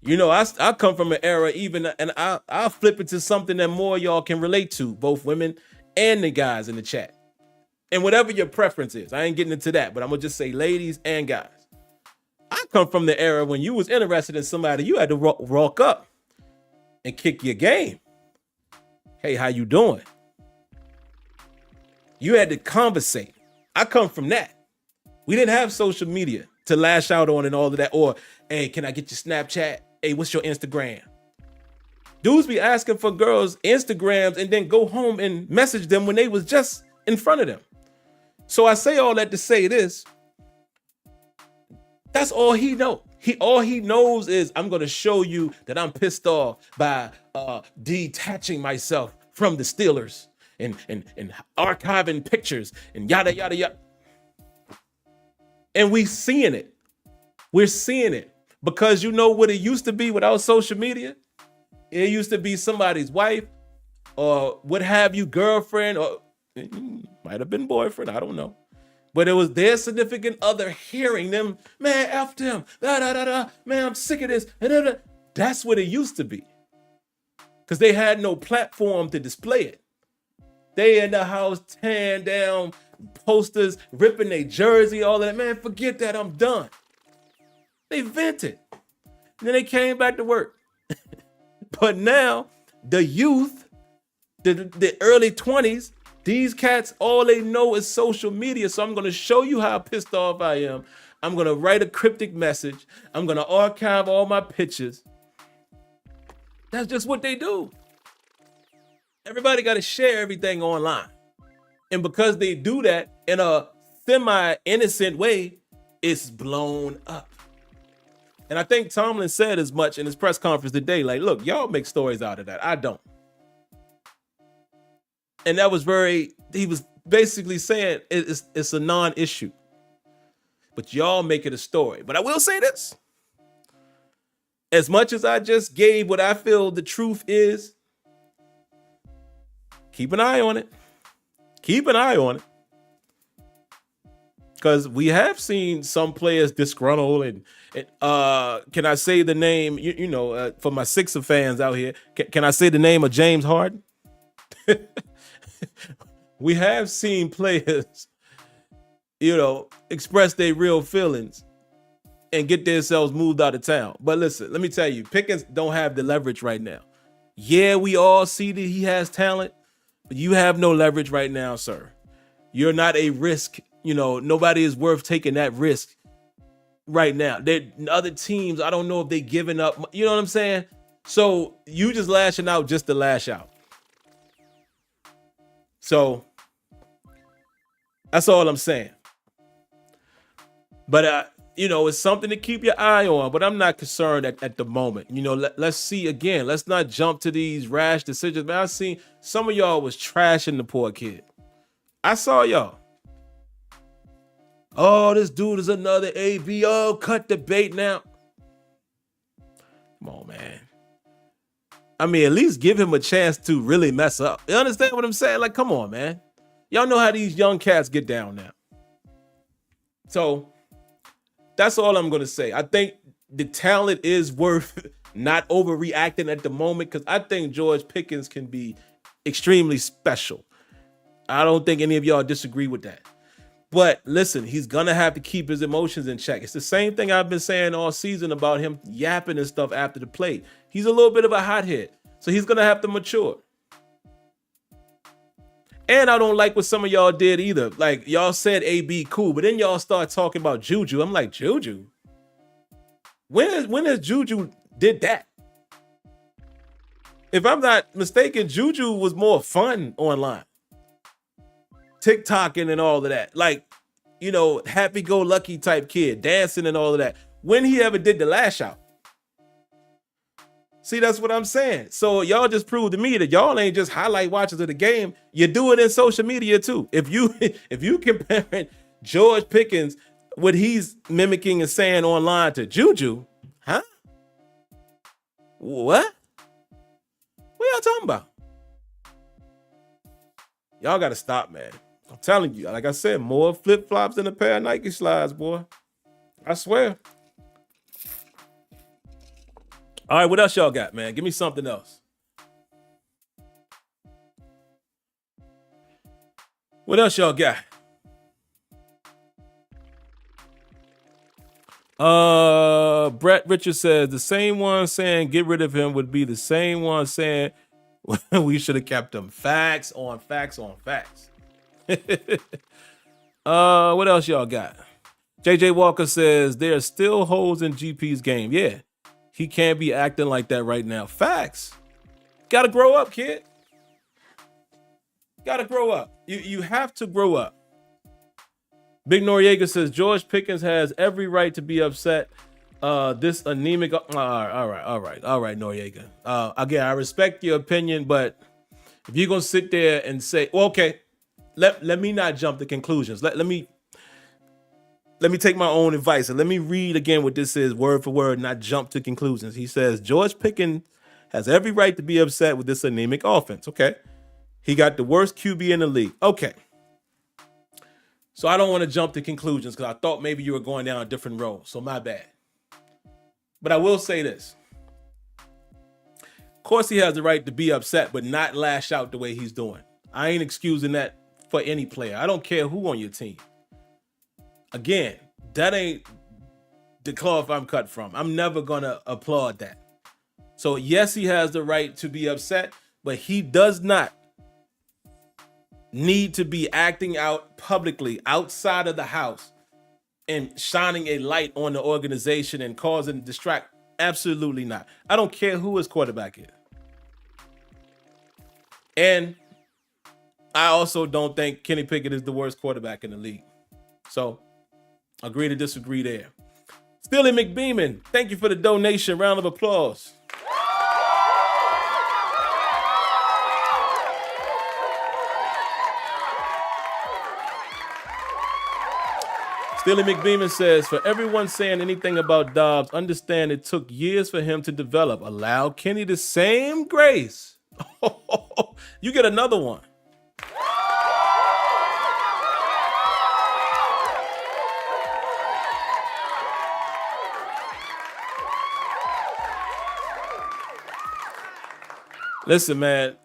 You know, I come from an era and I'll flip it to something that more of y'all can relate to, both women and the guys in the chat. And whatever your preference is, I ain't getting into that, but I'm going to just say ladies and guys. I come from the era when you was interested in somebody, you had to walk up and kick your game. Hey, how you doing? You had to conversate. I come from that. We didn't have social media to lash out on and all of that. Or, hey, can I get your Snapchat? Hey, what's your Instagram? Dudes be asking for girls' Instagrams and then go home and message them when they was just in front of them. So I say all that to say this. That's all he knows. All he knows is I'm going to show you that I'm pissed off by detaching myself from the Steelers and archiving pictures and yada, yada, yada. And we seeing it. We're seeing it because you know what it used to be without social media? It used to be somebody's wife or what have you, girlfriend, or it might have been boyfriend. I don't know. But it was their significant other hearing them, man, F them, da, da, da, da, man, I'm sick of this. Da, da, da. That's what it used to be. Because they had no platform to display it. They in the house tearing down posters, ripping their jersey, all that. Man, forget that, I'm done. They vented. And then they came back to work. But now, the youth, the early 20s, these cats, all they know is social media. So I'm going to show you how pissed off I am. I'm going to write a cryptic message. I'm going to archive all my pictures. That's just what they do. Everybody got to share everything online. And because they do that in a semi-innocent way, it's blown up. And I think Tomlin said as much in his press conference today, like, look, y'all make stories out of that. I don't. And that was he was basically saying it's a non-issue. But y'all make it a story. But I will say this. As much as I just gave what I feel the truth is, keep an eye on it. Keep an eye on it. Because we have seen some players disgruntled and can I say the name, for my Sixer fans out here, can I say the name of James Harden? We have seen players, express their real feelings and get themselves moved out of town. But listen, let me tell you, Pickens don't have the leverage right now. Yeah, we all see that he has talent, but you have no leverage right now, sir. You're not a risk. Nobody is worth taking that risk right now. Other teams, I don't know if they giving up. You know what I'm saying? So you just lashing out just to lash out. So that's all I'm saying. But, it's something to keep your eye on. But I'm not concerned at the moment. Let's see again. Let's not jump to these rash decisions. Man, I seen some of y'all was trashing the poor kid. I saw y'all. Oh, this dude is another AB. Oh, cut the bait now. Come on, man. I mean, at least give him a chance to really mess up. You understand what I'm saying? Like, come on, man. Y'all know how these young cats get down now. So that's all I'm going to say. I think the talent is worth not overreacting at the moment because I think George Pickens can be extremely special. I don't think any of y'all disagree with that. But listen, he's going to have to keep his emotions in check. It's the same thing I've been saying all season about him yapping and stuff after the play. He's a little bit of a hothead, so he's going to have to mature. And I don't like what some of y'all did either. Like, y'all said AB cool, but then y'all start talking about Juju. I'm like, Juju? When has Juju did that? If I'm not mistaken, Juju was more fun online. TikToking and all of that. Like, happy-go-lucky type kid, dancing and all of that. When he ever did the lash out? See, that's what I'm saying. So y'all just proved to me that y'all ain't just highlight watchers of the game. You do it in social media too. If you comparing George Pickens, what he's mimicking and saying online to Juju, huh? What? What y'all talking about? Y'all got to stop, man. I'm telling you, like I said, more flip-flops than a pair of Nike slides, boy. I swear. All right, what else y'all got, man? Give me something else. What else y'all got? Brett Richards says the same one saying get rid of him would be the same one saying we should have kept him. Facts on facts on facts. What else y'all got? JJ Walker says there's still holes in GP's game. Yeah, he can't be acting like that right now. Facts. Gotta grow up, kid. Gotta grow up. You have to grow up. Big Noriega says George Pickens has every right to be upset. This anemic. All right, Noriega. Again, I respect your opinion, but if you're gonna sit there and say, well, okay, let me not jump to conclusions. Let me take my own advice and let me read again what this is word for word, not jump to conclusions. He says George Pickens has every right to be upset with this anemic offense. Okay, he got the worst QB in the league. Okay. So I don't want to jump to conclusions because I thought maybe you were going down a different road. So my bad. But I will say this. Of course, he has the right to be upset, but not lash out the way he's doing. I ain't excusing that for any player. I don't care who on your team. Again, that ain't the cloth I'm cut from. I'm never going to applaud that. So yes, he has the right to be upset, but he does not need to be acting out publicly outside of the house and shining a light on the organization and causing distract. Absolutely not. I don't care who his quarterback is. And I also don't think Kenny Pickett is the worst quarterback in the league. So agree to disagree there. Steely McBeeman, thank you for the donation. Round of applause. Steely McBeeman says, for everyone saying anything about Dobbs, understand it took years for him to develop. Allow Kenny the same grace. You get another one. Listen, man,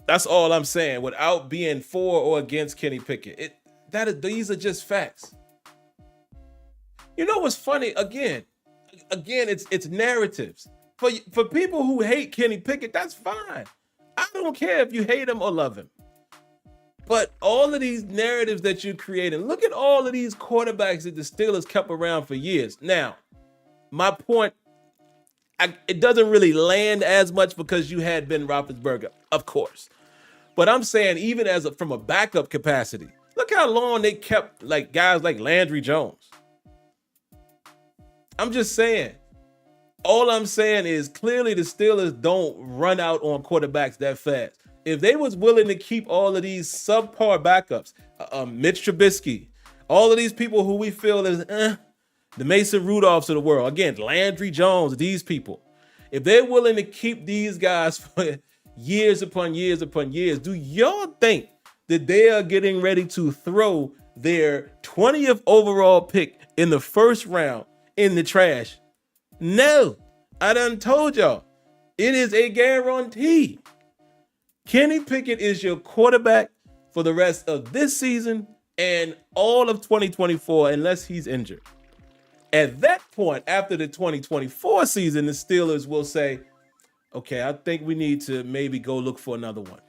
that's all I'm saying. Without being for or against Kenny Pickett, these are just facts. You know what's funny? Again, it's narratives. For people who hate Kenny Pickett, that's fine. I don't care if you hate him or love him. But all of these narratives that you're creating, look at all of these quarterbacks that the Steelers kept around for years. Now, my point, it doesn't really land as much because you had Ben Roethlisberger, of course. But I'm saying even from a backup capacity, look how long they kept like guys like Landry Jones. I'm just saying. All I'm saying is clearly the Steelers don't run out on quarterbacks that fast. If they was willing to keep all of these subpar backups, Mitch Trubisky, all of these people who we feel is the Mason Rudolphs of the world, again, Landry Jones, these people, if they're willing to keep these guys for years upon years upon years, do y'all think that they are getting ready to throw their 20th overall pick in the first round in the trash? No, I done told y'all. It is a guarantee. Kenny Pickett is your quarterback for the rest of this season and all of 2024 unless he's injured. At that point, after the 2024 season, the Steelers will say, okay, I think we need to maybe go look for another one.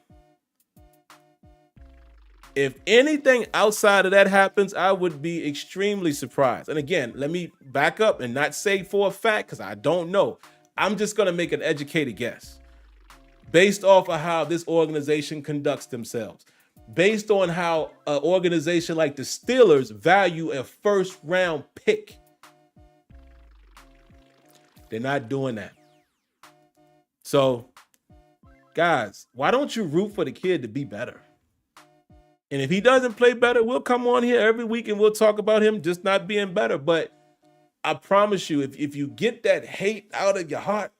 If anything outside of that happens, I would be extremely surprised. And again, let me back up and not say for a fact because I don't know. I'm just going to make an educated guess based off of how this organization conducts themselves, based on how an organization like the Steelers value a first-round pick. They're not doing that. So, guys, why don't you root for the kid to be better? And if he doesn't play better, we'll come on here every week and we'll talk about him just not being better. But I promise you, if you get that hate out of your heart,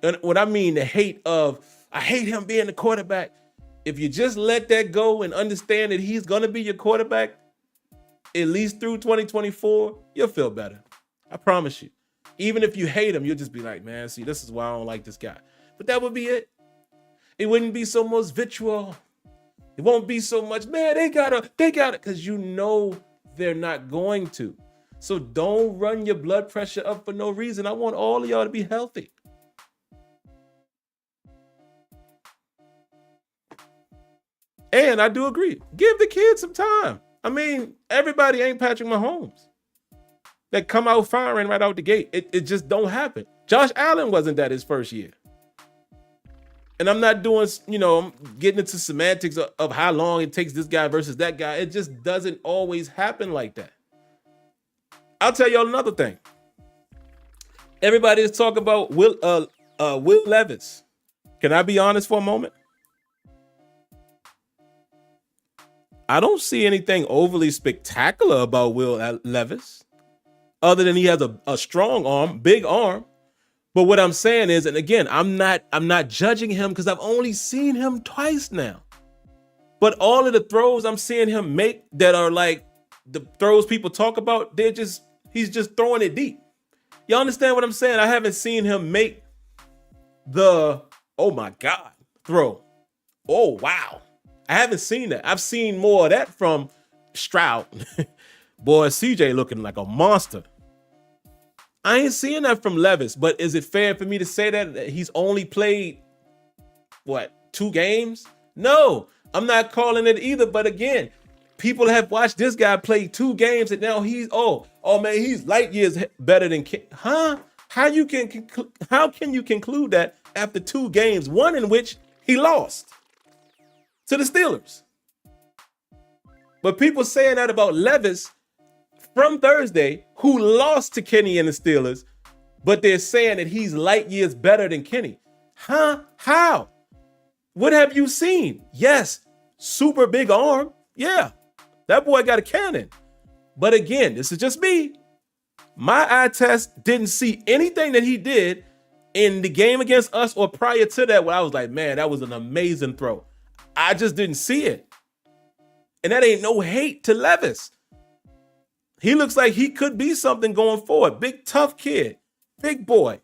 and what I mean the hate of, I hate him being the quarterback. If you just let that go and understand that he's going to be your quarterback, at least through 2024, you'll feel better. I promise you. Even if you hate him, you'll just be like, man, see, this is why I don't like this guy. But that would be it. It wouldn't be so much vitriol. It won't be so much, man, they got it, because you know they're not going to. So don't run your blood pressure up for no reason. I want all of y'all to be healthy. And I do agree. Give the kids some time. I mean, everybody ain't Patrick Mahomes. They come out firing right out the gate. It just don't happen. Josh Allen wasn't that his first year. And I'm not doing, I'm getting into semantics of how long it takes this guy versus that guy. It just doesn't always happen like that. I'll tell y'all another thing. Everybody is talking about Will Levis. Can I be honest for a moment? I don't see anything overly spectacular about Will Levis, other than he has a strong arm, big arm. But what I'm saying is, and again, I'm not judging him because I've only seen him twice now. But all of the throws I'm seeing him make that are like the throws people talk about, he's just throwing it deep. You understand what I'm saying? I haven't seen him make the, oh my God, throw. Oh, wow. I haven't seen that. I've seen more of that from Stroud. Boy, CJ looking like a monster. I ain't seeing that from Levis, but is it fair for me to say that he's only played, 2 games? No, I'm not calling it either. But again, people have watched this guy play 2 games and now he's, man, he's light years better than, huh? How can you conclude that after 2 games, one in which he lost to the Steelers? But people saying that about Levis from Thursday, who lost to Kenny and the Steelers, but they're saying that he's light years better than Kenny. Huh? How? What have you seen? Yes, super big arm. Yeah, that boy got a cannon. But again, this is just me. My eye test didn't see anything that he did in the game against us or prior to that where I was like, man, that was an amazing throw. I just didn't see it. And that ain't no hate to Levis. He looks like he could be something going forward. Big, tough kid. Big boy.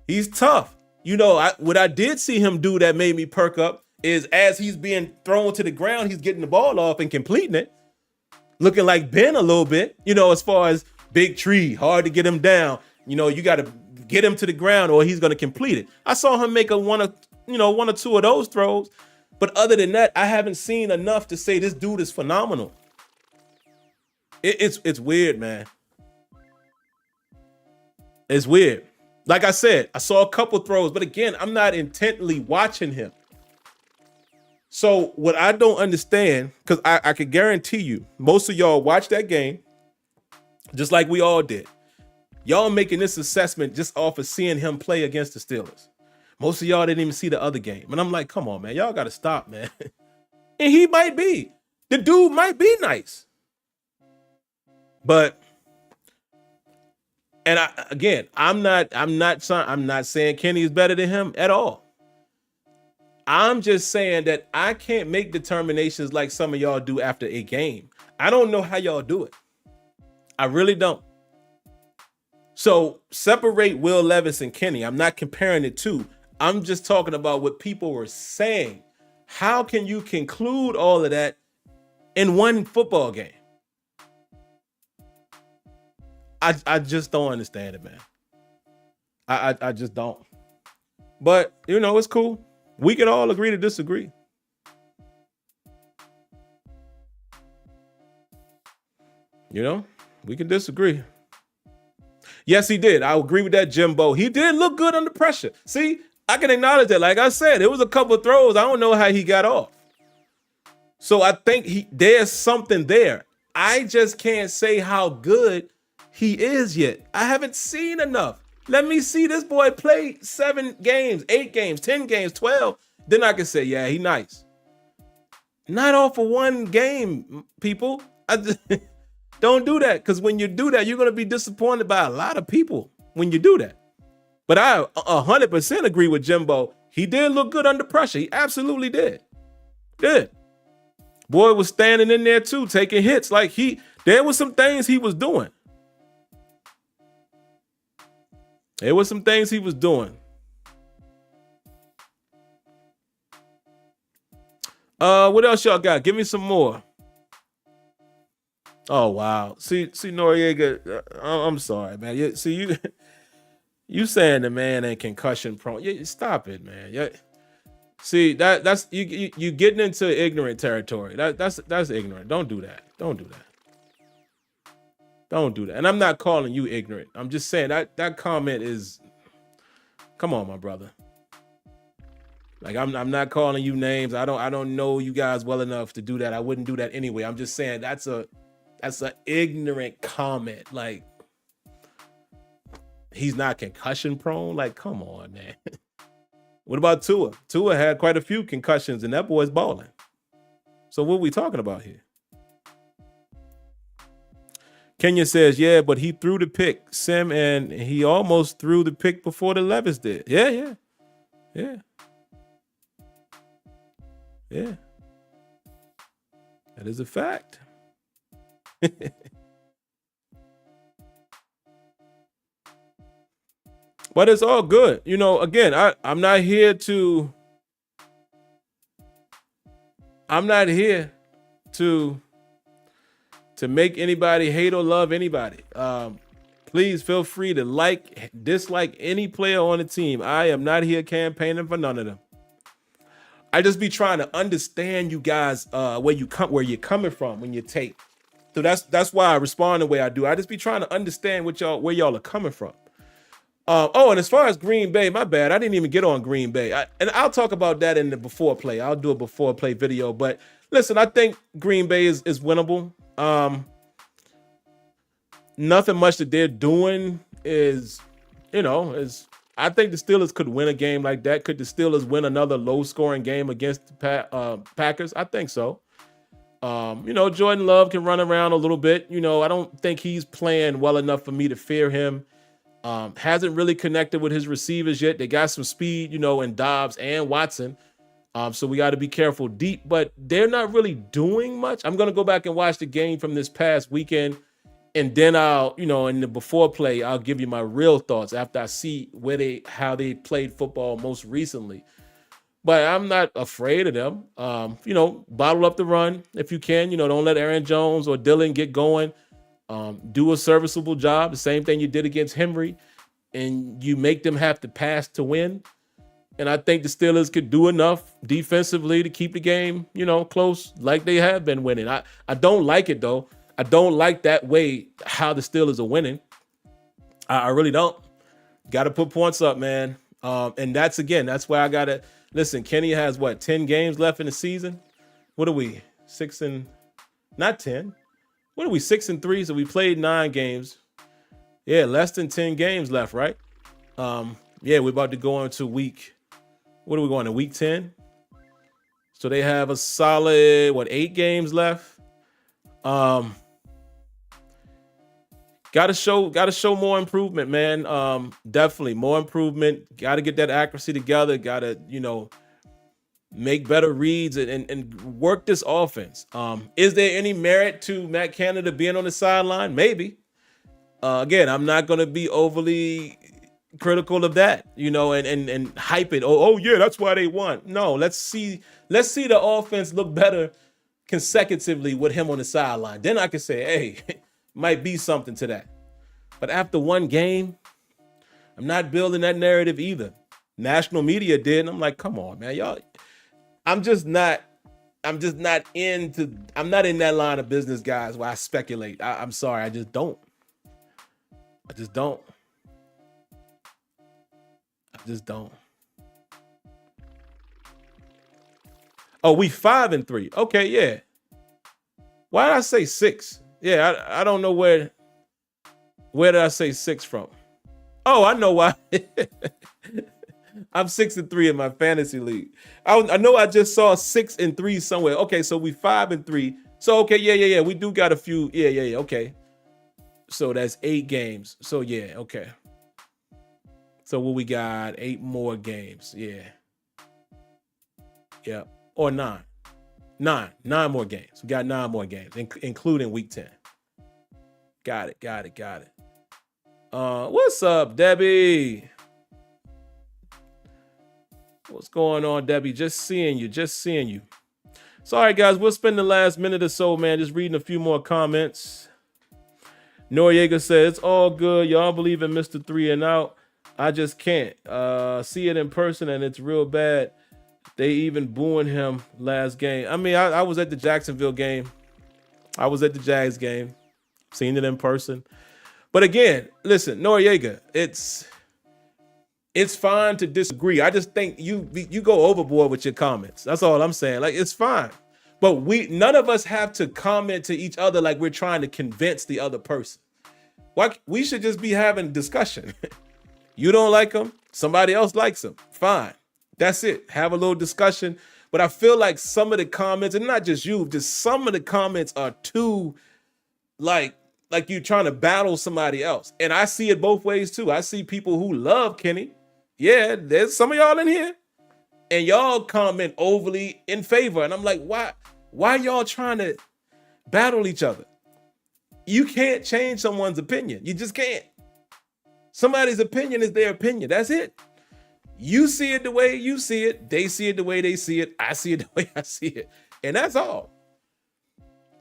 He's tough. What I did see him do that made me perk up is as he's being thrown to the ground, he's getting the ball off and completing it. Looking like Ben a little bit, as far as big tree, hard to get him down. You got to get him to the ground or he's going to complete it. I saw him make one or two of those throws. But other than that, I haven't seen enough to say this dude is phenomenal. It's weird, man. It's weird. Like I said, I saw a couple throws, but again, I'm not intently watching him. So what I don't understand, because I can guarantee you, most of y'all watched that game, just like we all did. Y'all making this assessment just off of seeing him play against the Steelers. Most of y'all didn't even see the other game. And I'm like, come on, man. Y'all got to stop, man. And he might be. The dude might be nice. But, and I'm not saying Kenny is better than him at all. I'm just saying that I can't make determinations like some of y'all do after a game. I don't know how y'all do it. I really don't. So separate Will Levis and Kenny. I'm not comparing the two. I'm just talking about what people were saying. How can you conclude all of that in one football game? I just don't understand it, man. I just don't. But, it's cool. We can all agree to disagree. We can disagree. Yes, he did. I agree with that, Jimbo. He did look good under pressure. See, I can acknowledge that. Like I said, it was a couple of throws. I don't know how he got off. So I think there's something there. I just can't say how good he is yet. I haven't seen enough. Let me see this boy play 7 games, 8 games, 10 games, 12. Then I can say, yeah, he nice. Not all for one game, people. Don't do that, because when you do that, you're going to be disappointed by a lot of people when you do that. But I 100% agree with Jimbo. He did look good under pressure. He absolutely did. Did. Boy was standing in there too, taking hits. Like there was some things he was doing. There was some things he was doing. What else y'all got? Give me some more. Oh, wow. See, Noriega, I'm sorry, man. You saying the man ain't concussion prone. Stop it, man. See, that's you getting into ignorant territory. That's ignorant. Don't do that. Don't do that. Don't do that. And I'm not calling you ignorant. I'm just saying that comment is, come on, my brother. Like I'm not calling you names. I don't know you guys well enough to do that. I wouldn't do that anyway. I'm just saying that's an ignorant comment. Like, he's not concussion prone. Like, come on, man. What about Tua? Tua had quite a few concussions, and that boy's balling. So what are we talking about here? Kenya says, yeah, but he threw the pick, Sim, and he almost threw the pick before the Levis did. Yeah. That is a fact. But it's all good. You know, again, I'm not here to make anybody hate or love anybody. Please feel free to dislike any player on the team. I am not here campaigning for none of them. I just be trying to understand you guys where you're coming from when you take. So that's why I respond the way I do. I just be trying to understand where y'all are coming from. And as far as Green Bay, my bad. I didn't even get on Green Bay. And I'll talk about that in the before play. I'll do a before play video. But listen, I think Green Bay is winnable. Nothing much that they're doing is I think the Steelers could win a game like that. Could the Steelers win another low-scoring game against the Packers? I think so. Jordan Love can run around a little bit. I don't think he's playing well enough for me to fear him. Hasn't really connected with his receivers yet. They got some speed, in Dobbs and Watson. So we got to be careful deep, but they're not really doing much. I'm going to go back and watch the game from this past weekend. And then I'll, in the before play, I'll give you my real thoughts after I see how they played football most recently. But I'm not afraid of them. Bottle up the run if you can. Don't let Aaron Jones or Dillon get going. Do a serviceable job. The same thing you did against Henry. And you make them have to pass to win. And I think the Steelers could do enough defensively to keep the game, close like they have been winning. I don't like it, though. I don't like that way how the Steelers are winning. I really don't. Got to put points up, man. And that's why I got to listen. Kenny has 10 games left in the season. What are we? not 10. What are we? 6-3. So we played 9 games. Yeah, less than 10 games left, right? We're about to go into week. What are we going to week 10? So they have a solid 8 games left. Gotta show more improvement, man. Definitely more improvement. Gotta get that accuracy together. Gotta, make better reads and work this offense. Is there any merit to Matt Canada being on the sideline? Maybe. Again, I'm not gonna be overly critical of that, and hype it. Oh yeah, that's why they won. No, let's see the offense look better consecutively with him on the sideline. Then I can say, hey, might be something to that. But after one game, I'm not building that narrative either. National media did, and I'm like, come on, man, y'all. I'm not in that line of business, guys, where I speculate. I'm sorry, I just don't. Oh, we 5-3. Okay, yeah. Why did I say 6? Yeah, I don't know where did I say 6 from? Oh, I know why. I'm 6-3 in my fantasy league. I know I just saw 6-3 somewhere. Okay, so we 5-3. So okay, yeah. We do got a few. Yeah. Okay. So that's 8 games. So yeah, okay. So what we got? 8 more games. Yeah. Or 9. 9 more games. We got 9 more games, including week 10. Got it. What's up, Debbie? What's going on, Debbie? Just seeing you. So, all right, guys, we'll spend the last minute or so, man, just reading a few more comments. Noriega says, it's all good. Y'all believe in Mr. 3 and out. I just can't see it in person, and it's real bad. They even booing him last game. I mean, I was at the Jacksonville game. I was at the Jags game. Seen it in person. But again, listen, Noriega, it's It's fine to disagree. I just think you go overboard with your comments. That's all I'm saying. Like, it's fine. But none of us have to comment to each other like we're trying to convince the other person. Why we should just be having discussion. You don't like them, somebody else likes them. Fine. That's it. Have a little discussion. But I feel like some of the comments, and not just you, just some of the comments are too like you trying to battle somebody else. And I see it both ways too. I see people who love Kenny. Yeah, there's some of y'all in here. And y'all comment overly in favor. And I'm like, why y'all trying to battle each other? You can't change someone's opinion. You just can't. Somebody's opinion is their opinion. That's it. You see it the way you see it. They see it the way they see it. I see it the way I see it. And that's all.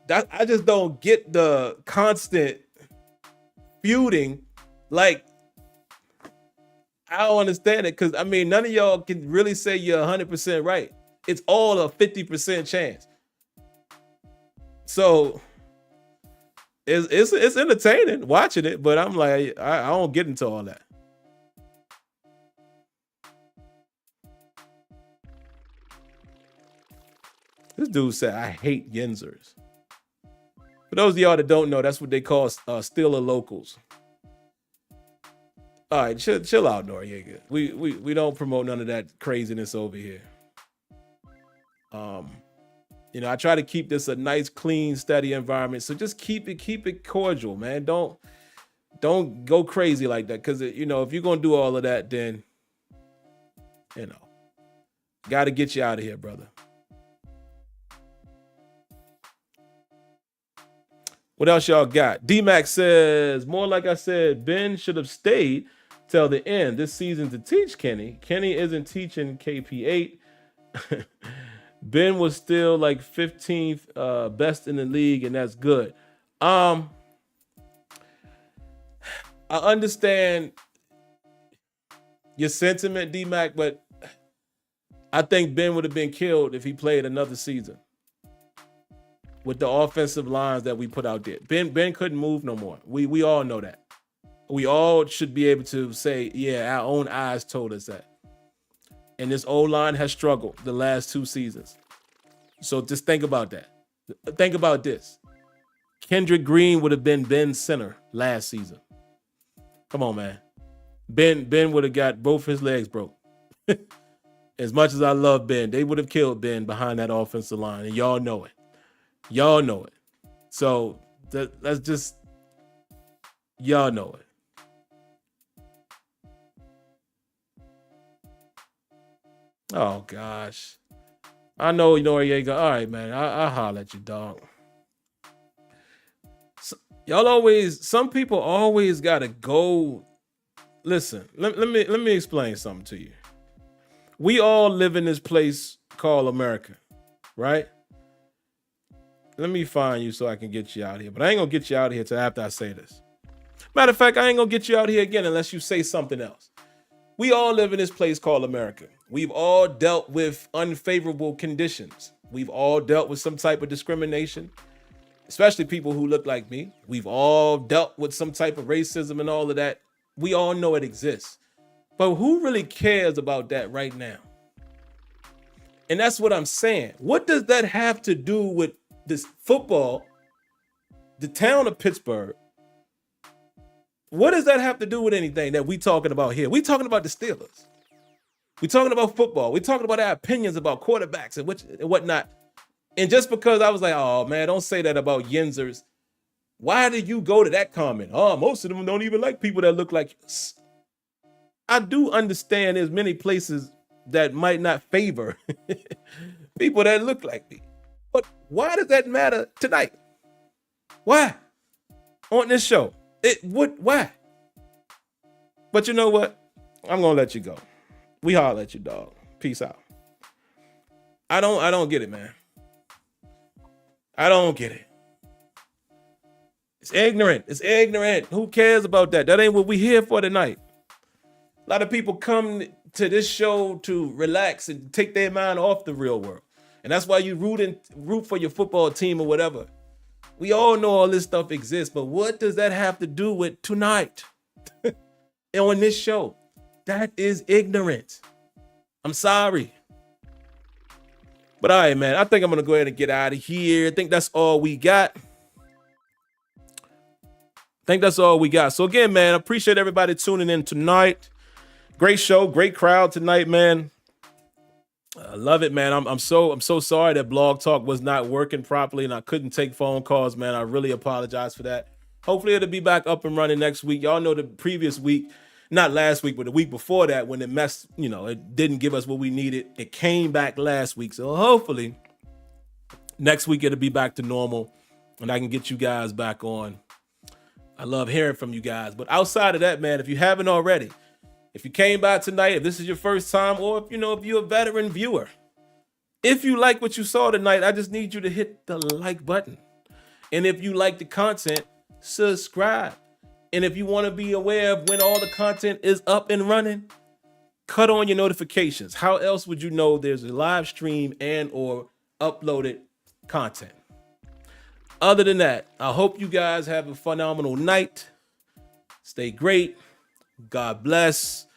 I just don't get the constant feuding. Like, I don't understand it, because I mean, none of y'all can really say you're 100% right. It's all a 50% chance. So it's entertaining watching it, but I'm like, I don't get into all that. This dude said, I hate Yinzers. For those of y'all that don't know, that's what they call Steeler locals. All right, chill out, Noriega. We don't promote none of that craziness over here. You know, I try to keep this a nice, clean, steady environment. So just keep it cordial, man. Don't go crazy like that, because you know, if you're gonna do all of that, then you know, got to get you out of here, brother. What else y'all got? D-Max says, more like I said, Ben should have stayed till the end this season to teach Kenny. Kenny isn't teaching KP8. Ben was still like 15th best in the league, and that's good. I understand your sentiment, D-Mac, but I think Ben would have been killed if he played another season with the offensive lines that we put out there. Ben couldn't move no more. We all know that. We all should be able to say, yeah, our own eyes told us that. And this O-line has struggled the last 2 seasons. So just think about that. Think about this. Kendrick Green would have been Ben's center last season. Come on, man. Ben would have got both his legs broke. As much as I love Ben, they would have killed Ben behind that offensive line, and y'all know it. Y'all know it. So that's just, y'all know it. Oh, gosh. I know Noriega. All right, man. I'll holler at you, dog. So, some people always got to go. Listen, let me explain something to you. We all live in this place called America, right? Let me find you so I can get you out of here. But I ain't going to get you out of here till after I say this. Matter of fact, I ain't going to get you out of here again unless you say something else. We all live in this place called America. We've all dealt with unfavorable conditions. We've all dealt with some type of discrimination, especially people who look like me. We've all dealt with some type of racism and all of that. We all know it exists. But who really cares about that right now? And that's what I'm saying. What does that have to do with this football, the town of Pittsburgh? What does that have to do with anything that we talking about here? We talking about the Steelers. We talking about football. We talking about our opinions about quarterbacks and whatnot. And just because I was like, oh man, don't say that about Yinzers. Why did you go to that comment? Oh, most of them don't even like people that look like us. I do understand there's many places that might not favor people that look like me. But why does that matter tonight? Why? On this show. Why? But you know what? I'm gonna let you go. We holler at you, dog. Peace out. I don't get it, man. I don't get it. It's ignorant. It's ignorant. Who cares about that? That ain't what we here for tonight. A lot of people come to this show to relax and take their mind off the real world. And that's why you root for your football team or whatever. We all know all this stuff exists, but what does that have to do with tonight? On this show? That is ignorant. I'm sorry. But all right, man, I think I'm going to go ahead and get out of here. I think that's all we got. So again, man, I appreciate everybody tuning in tonight. Great show, great crowd tonight, man. I love it, man. I'm so sorry that Blog Talk was not working properly and I couldn't take phone calls, man. I really apologize for that. Hopefully it'll be back up and running next week. Y'all know the previous week, not last week, but the week before that, when it messed, it didn't give us what we needed. It came back last week. So hopefully next week it'll be back to normal and I can get you guys back on. I love hearing from you guys. But outside of that, man, if you haven't already, if you came by tonight, if this is your first time, or if you're a veteran viewer, if you like what you saw tonight, I just need you to hit the like button. And if you like the content, subscribe. And if you want to be aware of when all the content is up and running, cut on your notifications. How else would you know there's a live stream and or uploaded content? Other than that, I hope you guys have a phenomenal night. Stay great. God bless.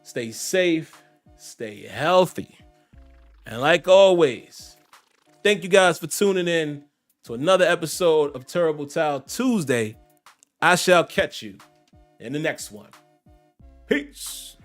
Stay safe. Stay healthy. And like always, thank you guys for tuning in to another episode of Terrible Towel Tuesday. I shall catch you in the next one. Peace.